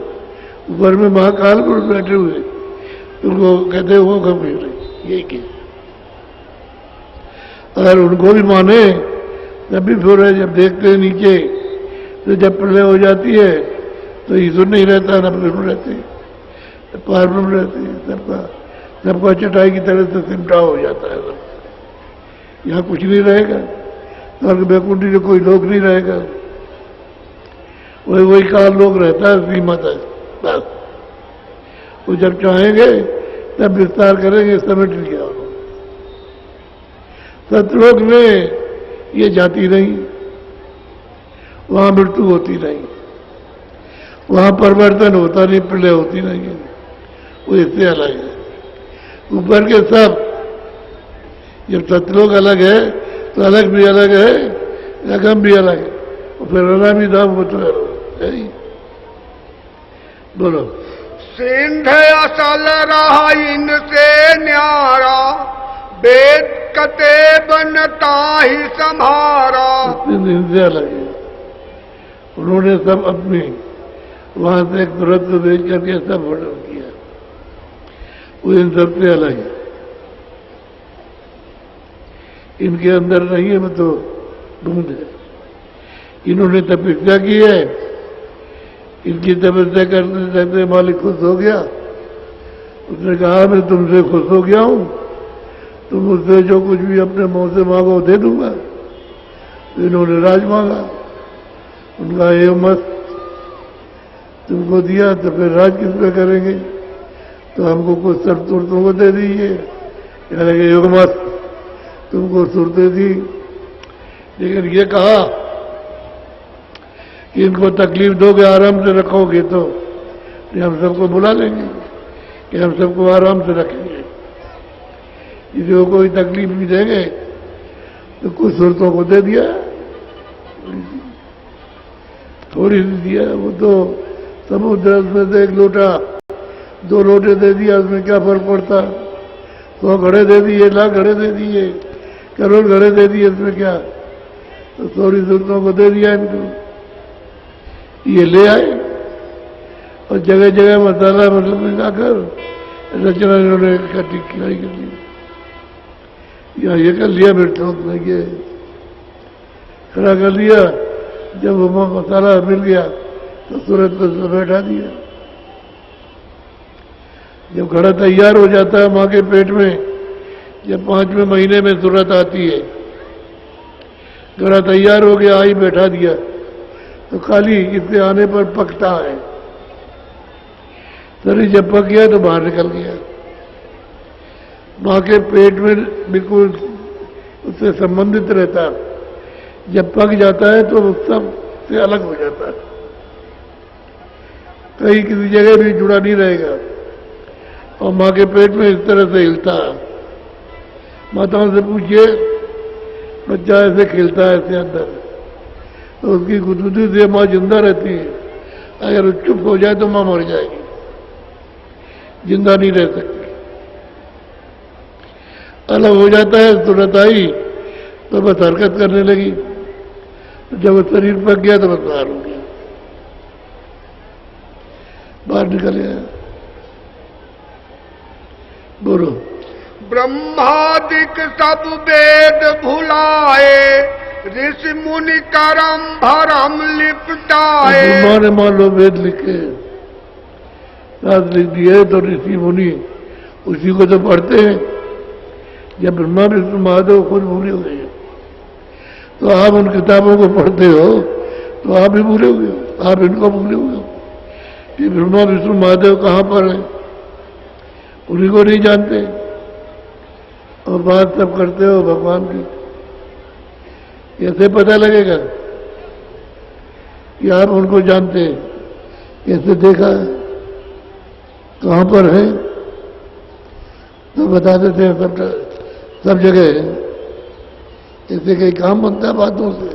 Speaker 1: ऊपर में महाकाल को बैठे हुए, उनको कहते वो गंभीर है। यही के अगर उनको भी माने तब भी फिर है, जब देखते हैं नीचे तो जब प्रलय हो जाती है तो ईश्वर नहीं रहता, न ब्रह्म रहते। पारब्रह्म रहती है, सबका चटाई की तरह से सिमटा हो जाता है सब। यहाँ कुछ नहीं रहेगा, स्वर्ग बैकुंठी में कोई लोग नहीं रहेगा, वही काल लोग रहता है सीमा तक बस। वो जब चाहेंगे तब विस्तार करेंगे, समेट लिया। सतलोक में ये जाती नहीं, वहां मृत्यु होती नहीं, वहां परिवर्तन होता नहीं, प्रलय होती नहीं है, वो इससे अलग है। ऊपर के सब, जब सतलोक अलग है तो अलग भी अलग है, रकम भी अलग है, और फिर अनामी धाम वो तो है ही। बोलो।
Speaker 2: सिंध असल रहा इनसे न्यारा, वेद कते बनता ही संहारा।
Speaker 1: इनसे अलग है, उन्होंने सब अपनी वहां से एक तुरंत को भेज करके सब ऑर्डर किया, वो इन सबसे अलग है। इनके अंदर नहीं है, वो तो ढूंढ है। इन्होंने तपस्या की है, इनकी तपस्या करते करते मालिक खुश हो गया। उसने कहा मैं तुमसे खुश हो गया हूं, तुम मुझसे जो कुछ भी अपने मुंह से मांगो दे दूंगा। तो इन्होंने राज मांगा, उनका ये मत तुमको दिया तो फिर राज किस पे करेंगे, तो हमको कुछ शर्तों को दे दीजिए। यानी कि युग मत तुमको सुरते दी, लेकिन ये कहा कि इनको तकलीफ दोगे, आराम से रखोगे तो हम सबको बुला लेंगे कि हम सबको आराम से रखेंगे। जो कोई तकलीफ भी देंगे तो कुछ सूरतों को दे दिया, थोड़ी सी दिया। वो तो समुद्र में से 1 लोटा 2 लोटे दे दिया, उसमें क्या फर्क पड़ता। 100 घड़े दे दिए, लाख घड़े दे दिए, करोड़ घड़े दे दिए, इसमें क्या। तो थोड़ी सूरतों को दे दिया इनको, ये ले आए और जगह जगह मसाला मतलब मिलाकर रचना इन्होंने इकट्ठी खिलाई कर ली। या ये कर लिया, फिर ठोक में ये खड़ा कर लिया। जब वो मसाला मिल गया तो तुरंत को बैठा दिया। जब घड़ा तैयार हो जाता है माँ के पेट में, जब 5वें महीने में तुरंत आती है, घड़ा तैयार हो गया, आई बैठा दिया, तो खाली इससे आने पर पकता है। शरीर जब पक गया तो बाहर निकल गया, माँ के पेट में बिल्कुल उससे संबंधित रहता। जब पक जाता है तो सब से अलग हो जाता है, कहीं किसी जगह भी जुड़ा नहीं रहेगा, और माँ के पेट में इस तरह से हिलता है। माताओं से पूछिए, बच्चा ऐसे खिलता है ऐसे अंदर, तो उसकी गुदगुदी से माँ जिंदा रहती है। अगर चुप हो जाए तो माँ मर जाएगी, जिंदा नहीं रह सकती। अलग हो जाता है तुरंत आई तो बस हरकत करने लगी, तो जब वो शरीर पक गया तो बस बाहर हो गया, बाहर निकल गया। बोलो।
Speaker 2: ब्रह्मादिक सब वेद भुलाए, ऋषि मुनि करम भरम लिपटाए।
Speaker 1: ब्रह्मा ने मान लो वेद लिखे, शास्त्र लिख दिए, तो ऋषि मुनि उसी को तो पढ़ते हैं। जब ब्रह्मा विष्णु महादेव खुद भूले हो गए, तो आप उन किताबों को पढ़ते हो तो आप भी भूले हुए हो, आप इनको भूले हुए हो कि ब्रह्मा विष्णु महादेव कहाँ पर है, उन्हीं को नहीं जानते, और बात सब करते हो भगवान की। कैसे पता लगेगा कि आप उनको जानते हैं? कैसे देखा, कहाँ पर है, तो बता देते हैं सब जगह। ऐसे कई काम बनता है बातों से।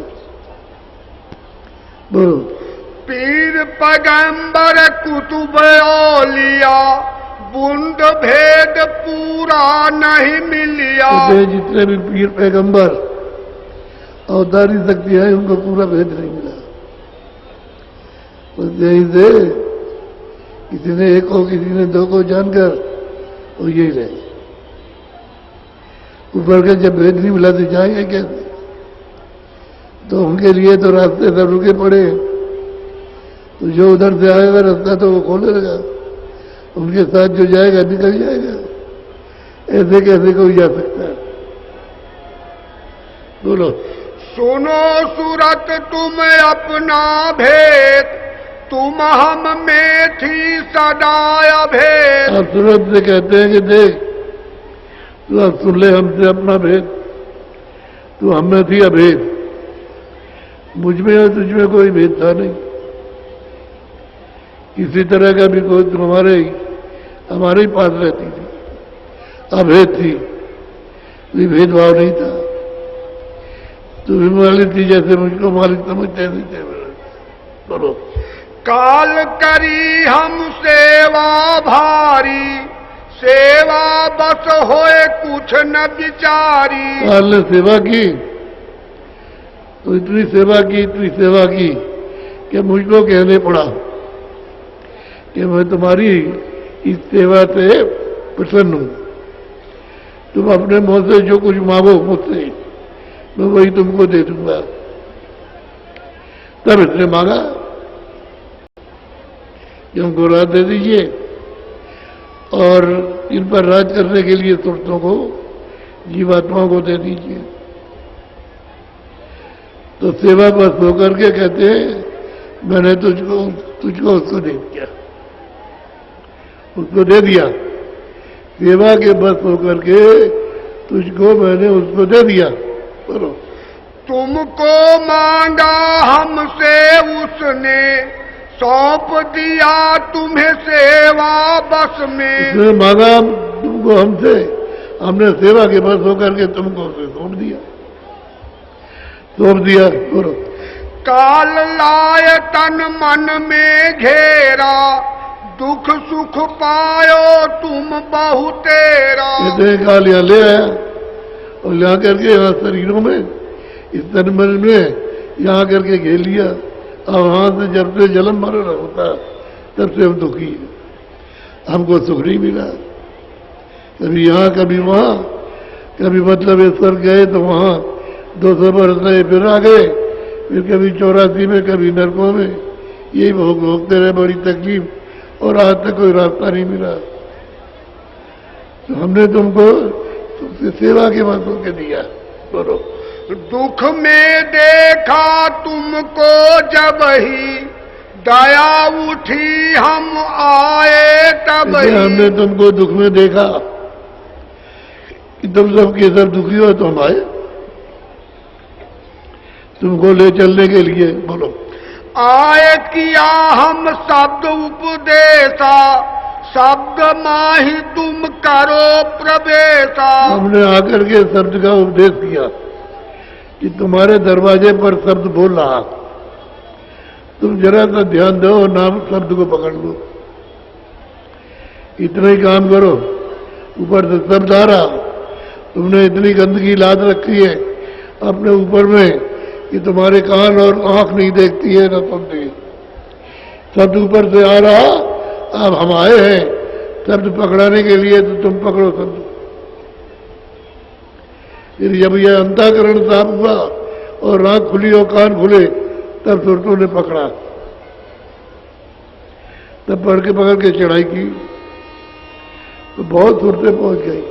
Speaker 1: बोलो।
Speaker 2: पीर पैगंबर कुतुब औलिया, बूंद भेद पूरा नहीं मिलिया।
Speaker 1: जितने भी पीर पैगंबर अवतारी शक्ति है, उनको पूरा भेद नहीं मिला। बस यही से किसी ने 1 को, किसी ने 2 को जानकर वो यही रहे। ऊपर के जब भेद नहीं मिला तो जाएंगे कैसे? तो उनके लिए तो रास्ते सब रुके पड़े, तो जो उधर से आएगा रास्ता तो वो खोले लगा, उनके साथ जो जाएगा निकल जाएगा। ऐसे कैसे कोई जा सकता है? बोलो।
Speaker 2: सुनो सूरत तुम अपना भेद, तुम हम में थी सदा अभेद।
Speaker 1: आप सूरत से कहते हैं कि देख तू अब सुन ले हमसे अपना भेद, तू हम में थी अभेद। मुझ में और तुझ में कोई भेद था नहीं, किसी तरह का भी कोई तुम हमारे ही पास रहती थी, अभेद थी, कोई भेदभाव नहीं था। तू भी मालिक थी जैसे मुझको मालिक समझते थे। बोलो।
Speaker 2: काल करी हम सेवा भारी, सेवा बस होए कुछ न विचारी।
Speaker 1: काल ने सेवा की तो इतनी सेवा की कि मुझको कहने पड़ा कि मैं तुम्हारी इस सेवा से प्रसन्न हूं। तुम अपने मुंह से जो कुछ मांगो मुझसे मैं वही तुमको दे दूंगा। तब इसने मांगा कि हमको राज दे दीजिए और इन पर राज करने के लिए सुरतों को, जीवात्माओं को दे दीजिए। तो सेवा बस होकर के कहते हैं मैंने तुझको उसको दे दिया, उसको दे दिया। सेवा के बस होकर के तुझको मैंने उसको दे दिया। बोलो।
Speaker 2: तुमको मांगा हमसे उसने, सौंप दिया तुम्हें सेवा बस में।
Speaker 1: उसने मांगा तुमको हमसे, हमने सेवा के बस होकर के तुमको उसे सौंप दिया। बोलो।
Speaker 2: काल लाए तन मन में घेरा, दुख सुख पायो तुम बहु तेरा।
Speaker 1: कहते काल यहाँ ले आया और ले करके यहाँ शरीरों में, इस तन मन में यहाँ करके घेर लिया। अब वहां से जब से जन्म मरण होता तब से हम दुखी है, हमको सुख नहीं मिला। कभी यहाँ कभी वहां, कभी मतलब इस स्वर्ग गए तो वहां 200 वर्ष रहे फिर आ गए, फिर कभी 84 में कभी नरकों में, यही भोगते रहे बड़ी तकलीफ और आज तक कोई रास्ता नहीं मिला। तो हमने तुमसे सेवा के मत होके दिया। बोलो।
Speaker 2: दुख में देखा तुमको जब ही, दया उठी हम आए तब ही।
Speaker 1: हमने तुमको दुख में देखा कि तुम सब के सब दुखी हो तो हम आए तुमको ले चलने के लिए। बोलो।
Speaker 2: आए किया हम शब्द उपदेशा, शब्द माही तुम करो प्रवेशा।
Speaker 1: हमने आकर के शब्द का उपदेश किया कि तुम्हारे दरवाजे पर शब्द बोल रहा, तुम जरा सा ध्यान दो और नाम शब्द को पकड़ लो, इतना ही काम करो। ऊपर से शब्द आ रहा, तुमने इतनी गंदगी लाद रखी है अपने ऊपर में कि तुम्हारे कान और आंख नहीं देखती है न सुनती। शब्द ऊपर से आ रहा, अब हम आए हैं शब्द पकड़ाने के लिए, तो तुम पकड़ो शब्द। फिर जब यह अंतःकरण साफ हुआ और आंख खुली और कान खुले तब सुरतों ने पकड़ा, तब पकड़ के चढ़ाई की तो बहुत सुरतें पहुंच गई,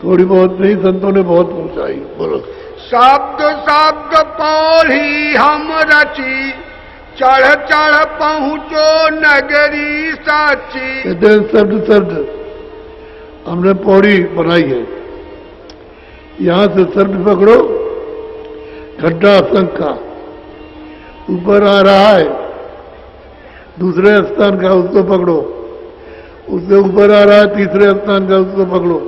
Speaker 1: थोड़ी बहुत नहीं, संतों ने बहुत पहुंचाई। बोलो।
Speaker 2: शब्द शब्द पौड़ी हम रची, चढ़ चढ़ पहुंचो नगरी साची।
Speaker 1: कहते हैं शब्द हमने पौड़ी बनाई है, यहां से शब्द पकड़ो, गड्ढा शंका ऊपर आ रहा है दूसरे स्थान का, उसको पकड़ो। उससे ऊपर आ रहा है तीसरे स्थान का, उसको पकड़ो।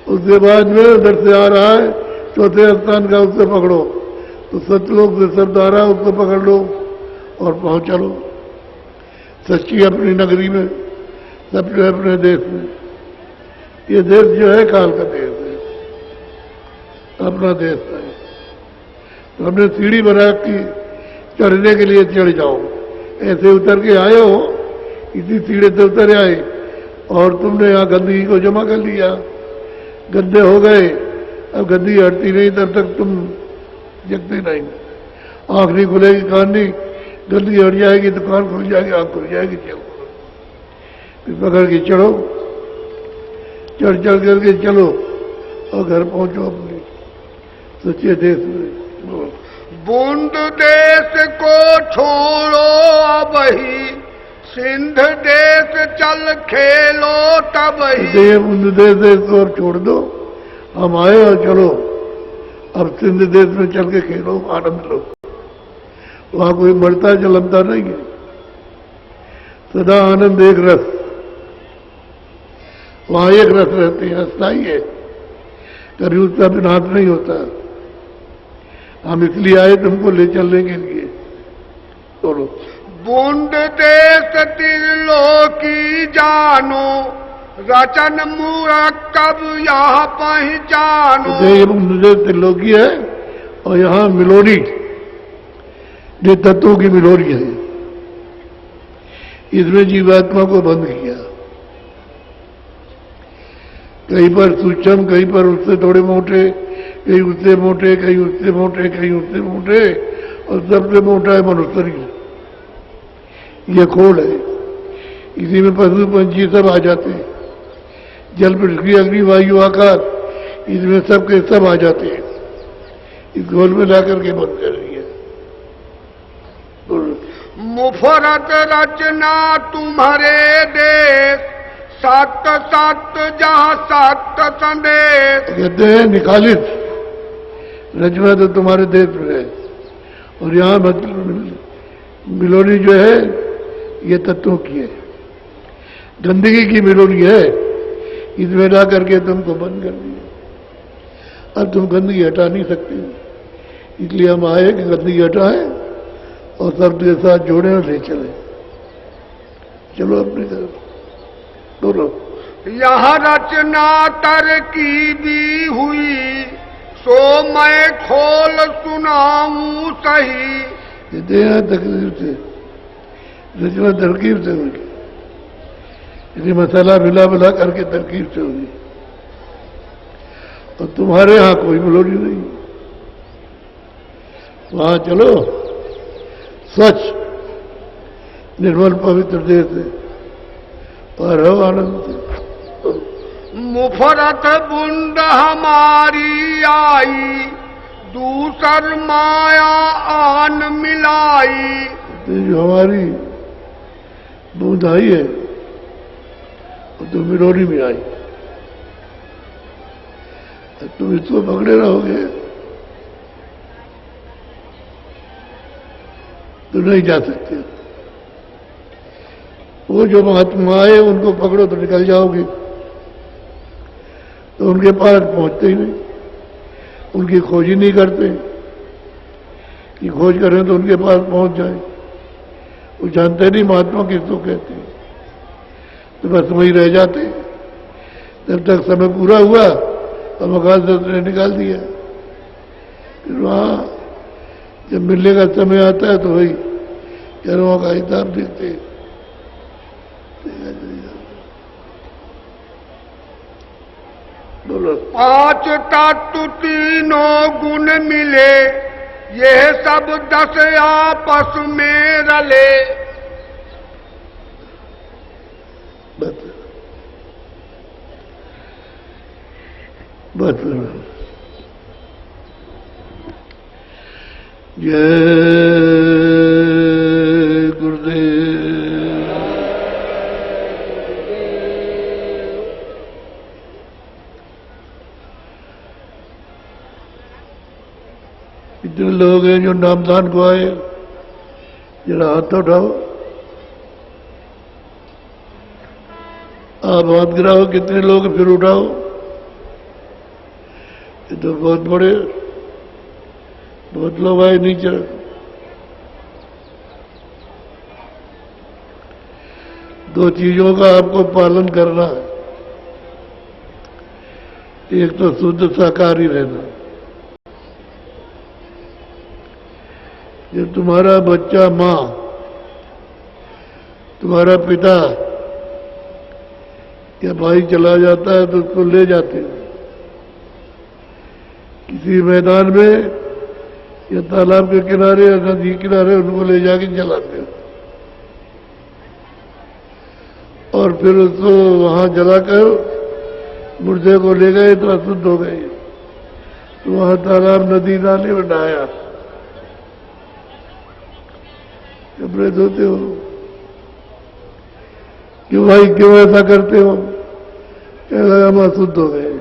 Speaker 1: उसके बाद में उधर से आ रहा है चौथे स्थान का, उसको पकड़ो। तो सतलोक से शब्द आ रहा है, उसको पकड़ लो और पहुंच चलो सच्ची अपनी नगरी में, सब जो है अपने देश में। ये देश जो है काल का देश है, अपना देश है। तो हमने सीढ़ी बना की चढ़ने के लिए चढ़ जाओ, ऐसे उतर के आए हो, इसी सीढ़े से उतर आए और तुमने यहाँ गंदगी को जमा कर लिया, गंदे हो गए। अब गंदगी हटती नहीं तब तक तुम जगते नहीं। आंख नहीं खुलेगी, कान नहीं, गंदगी हट जाएगी तो कान खुल जाएगी, आंख खुल जाएगी। फिर पकड़ के चढ़ो, चढ़ चढ़ करके चलो और घर पहुंचो अपने सच्चे देश में।
Speaker 2: बूंद देश को छोड़ो अब ही, सिंध देश चल खेलो तब ही।
Speaker 1: बूंद देश को अब छोड़ दो, हम आए और चलो अब सिंध देश में चल के खेलो, आनंद लो। वहां कोई मरता जलमता नहीं है, सदा आनंद एक रस, वहां एक रस रहती है, अस्थाई है, कभी उसका विनाश नहीं होता। हम इसलिए आए तुमको ले चलने के लिए। बोलो।
Speaker 2: बूंद देश त्रिलोकी जानो, रचन मुरक्कब यहाँ पहचानो।
Speaker 1: ये बूंद देश त्रिलोकी है और यहाँ मिलोरी, ये तत्वों की मिलोरी है। इसमें जीवात्मा को बंद किया, कहीं पर सूक्ष्म, कहीं पर उससे थोड़े मोटे, कहीं उससे मोटे, कहीं उससे मोटे, कहीं उससे मोटे, और सबसे मोटा है मनुष्य। ये खोल है, इसी में पशु पंछी सब आ जाते हैं, जल पृथ्वी अग्नि वायु आकाश, इसमें सब के सब आ जाते हैं। इस खोल में ला करके बंद कर रही है।
Speaker 2: मुफरत रचना तुम्हारे देश, सत्य सत्य जहाँ सत्य संदेश।
Speaker 1: कहते हैं निकालित रचना तो तुम्हारे देश में है, और यहाँ मिलोनी जो है ये तत्वों की है, गंदगी की मिलोनी है, इसमें ला करके तुमको बंद कर दिया। अब तुम गंदगी हटा नहीं सकते, इसलिए हम आए कि गंदगी हटाएं और सबके साथ जोड़े और ले चले। चलो अपने घर बोलो।
Speaker 2: यहाँ रचना तरकीबी हुई, सो मैं खोल सुनाऊं सही।
Speaker 1: कहते हैं तकरीर से, रचना तरकीब से हुई, इसे मसाला मिला मिला करके तरकीब से हुई, और तुम्हारे यहाँ कोई मिलोनी नहीं। वहां चलो स्वच्छ निर्मल पवित्र देश है, और रहो आनंद से।
Speaker 2: मुफरत बूंद हमारी आई, दूसर माया आन मिलाई।
Speaker 1: जो हमारी बूंद आई है वो तो मिलोनी में आई, तुम इसको पकड़े रहोगे तो नहीं जा सकते। वो जो महात्मा आए उनको पकड़ो तो निकल जाओगे, तो उनके पास पहुंचते ही नहीं, उनकी खोज ही नहीं करते कि खोज करें तो उनके पास पहुंच जाए। वो जानते नहीं महात्मा किसको कहते हैं, तो बस वही रह जाते। जब तक समय पूरा हुआ तो मकान ने निकाल दिया। फिर वहां जब मिलने का समय आता है तो वही कर्मों का हिसाब देखते। बोलो।
Speaker 2: 5 तत्व तीनों गुण मिले, ये सब 10 आपस में रले।
Speaker 1: बस बस जय गुरुदेव। इतने लोग हैं जो नामदान को आए, जरा हाथ उठाओ। आप हाथ गिराओ, कितने लोग फिर उठाओ। ये तो बहुत लोग आए नीचे। दो चीजों का आपको पालन करना है, एक तो शुद्ध शाकाहारी रहना। जब तुम्हारा बच्चा मां, तुम्हारा पिता या भाई चला जाता है तो उसको ले जाते हैं किसी मैदान में या तालाब के किनारे या नदी किनारे, उनको ले जाके जलाते हैं। और फिर उसको वहां जलाकर मुर्दे को ले गए तो अशुद्ध हो गए। तो वहां तालाब नदी नाले में नहाया। कपड़े धोते हो, क्यों भाई क्यों ऐसा करते हो? कह लगा हम अशुद्ध हो गए।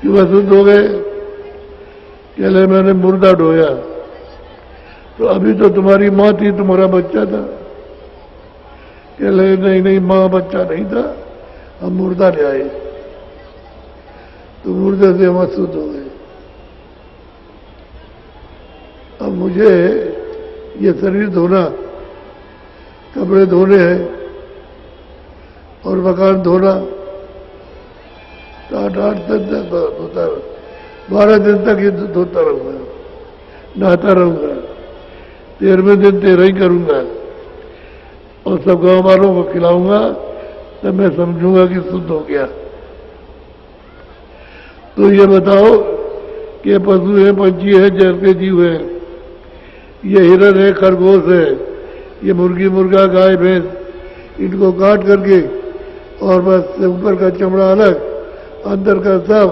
Speaker 1: क्यों अशुद्ध हो गए? कह लगे मैंने मुर्दा ढोया। तो अभी तो तुम्हारी माँ थी, तुम्हारा बच्चा था। कह लगे नहीं नहीं, माँ बच्चा नहीं था, हम मुर्दा ले आए। तो मुर्दे से हम अशुद्ध हो गए। अब मुझे ये शरीर धोना, कपड़े धोने हैं और मकान धोना, तो 8 दिन तक धोता, 12 दिन तक ये धोता रहूंगा, नहाता रहूंगा। 13वें दिन 13 ही करूंगा और सब गांव वालों को खिलाऊंगा, तब मैं समझूंगा कि शुद्ध हो गया। तो ये बताओ कि पशु है, पंछी है, जल के जीव है, ये हिरण है, खरगोश है, ये मुर्गी मुर्गा गाय भैंस, इनको काट करके और बस ऊपर का चमड़ा अलग, अंदर का सब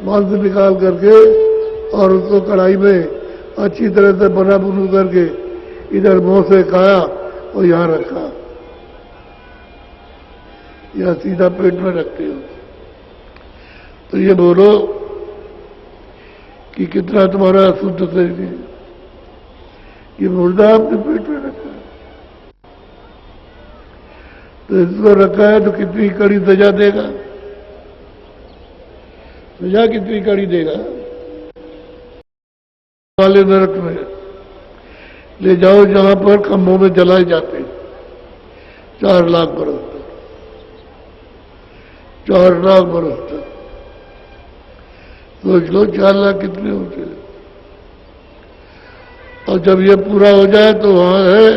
Speaker 1: मांस निकाल करके और उसको कढ़ाई में अच्छी तरह से बना बुनू करके इधर मुंह से खाया और यहां रखा, या सीधा पेट में रखते हो। तो ये बोलो कि कितना तुम्हारा शुद्ध शरीर है। ये मुर्दा आपने पेट में रखा है, तो इसको रखा है तो कितनी कड़ी सजा देगा? सजा कितनी कड़ी देगा? वाले नरक में ले जाओ जहां पर खंभों में जलाए जाते 4 लाख बरस तक, 4 लाख बरस तक। सोच लो 4 लाख कितने होते हैं। और जब ये पूरा हो जाए तो वहां है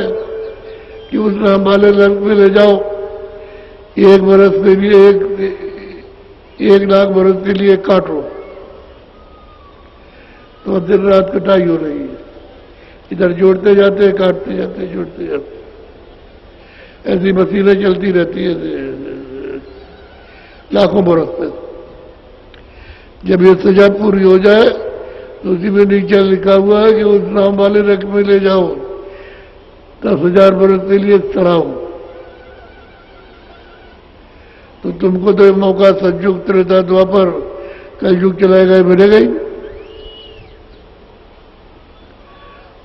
Speaker 1: कि उस नाम वाले नरक में ले जाओ 1 बरस के लिए 1 लाख बरस के लिए काटो, तो दिन रात कटाई हो रही है। इधर जोड़ते जाते, काटते जाते, जोड़ते जाते, ऐसी मशीनें चलती रहती है लाखों बरस तक। जब ये सजा पूरी हो जाए तो उसी में नीचे लिखा हुआ है कि उस नाम वाले नरक में ले जाओ 10,000 बरस के लिए चढ़ाओ। तो तुमको तो मौका सतयुग त्रेता द्वापर कलयुग चलाएगा मिलेगा ही,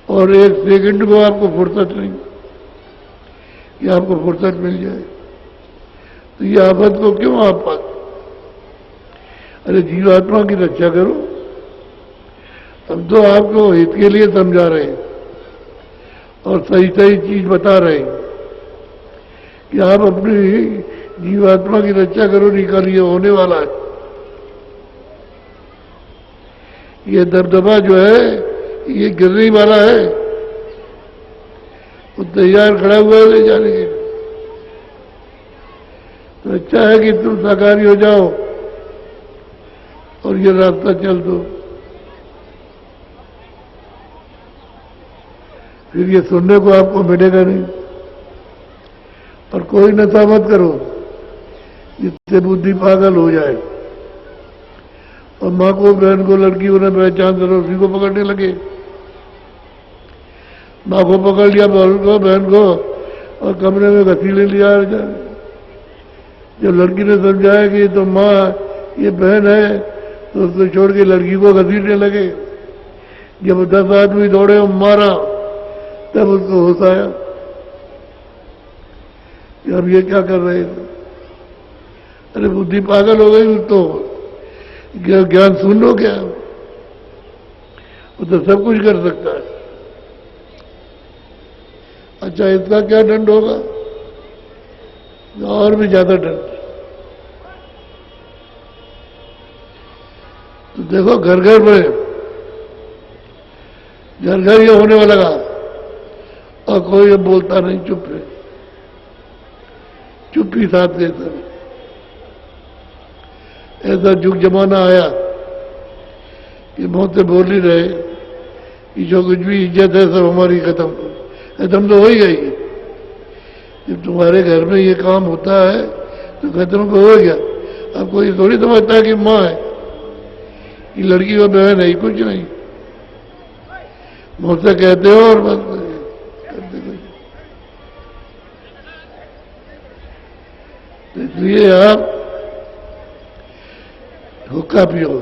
Speaker 1: और 1 सेकंड को आपको फुर्सत नहीं कि आपको फुर्सत मिल जाए। तो ये आफत को क्यों आप पाते? अरे जीवात्मा की रक्षा करो। हम तो आपको हित के लिए समझा रहे हैं और सही सही चीज बता रहे हैं कि आप अपनी जीवात्मा की रक्षा करो, निकालिए होने वाला है। ये दबदबा जो है ये गिरने वाला है, वो तैयार खड़ा हुआ है ले जाने के। तो अच्छा है कि तुम साकारी हो जाओ और ये रास्ता चल दो। फिर ये सुनने को आपको मिलेगा नहीं। और कोई नशा मत करो जिससे बुद्धि पागल हो जाए और माँ को, बहन को, लड़की को न पहचान करो, उसी को पकड़ने लगे। माँ को पकड़ लिया, बहन को, और कमरे में घसीले लिया जाए। जब लड़की ने समझाया कि तो माँ ये बहन है, तो उसको छोड़ के लड़की को घसीटने लगे। जब 10 आदमी दौड़े और मारा, तब उसको होश आया कि अब ये क्या कर रहे थे। अरे बुद्धि पागल हो गई, तो ज्ञान सुन लो क्या? वो तो सब कुछ कर सकता है। अच्छा इसका क्या दंड होगा? और भी ज्यादा दंड। तो देखो घर घर में, घर घर ये होने वाला लगा और कोई अब बोलता नहीं, चुप है, चुप्पी साथ देता। ऐसा जुग जमाना आया कि बहुत से बोल ही रहे कि जो कुछ भी इज्जत है सब हमारी खत्म तो हो ही गई। जब तुम्हारे घर में ये काम होता है तो खत्म को हो गया। अब कोई थोड़ी समझता है कि माँ है, ये लड़की और बहन है, कुछ नहीं, मुझसे कहते हो और बस करते कुछ। इसलिए आप हुक्का पियो,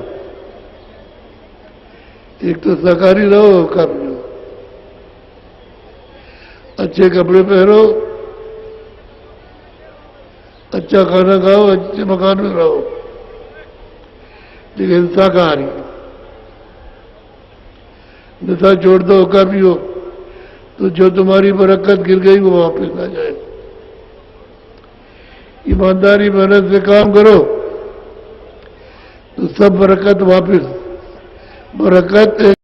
Speaker 1: एक तो शाकाहारी रहो, हुक्का पियो, अच्छे कपड़े पहनो, अच्छा खाना खाओ, अच्छे मकान में रहो, लेकिन शाकाहारी। नशा छोड़ दो, हुक्का पियो, तो जो तुम्हारी बरकत गिर गई वो वापस आ जाए। ईमानदारी मेहनत से काम करो तो सब बरकत वापस, बरकत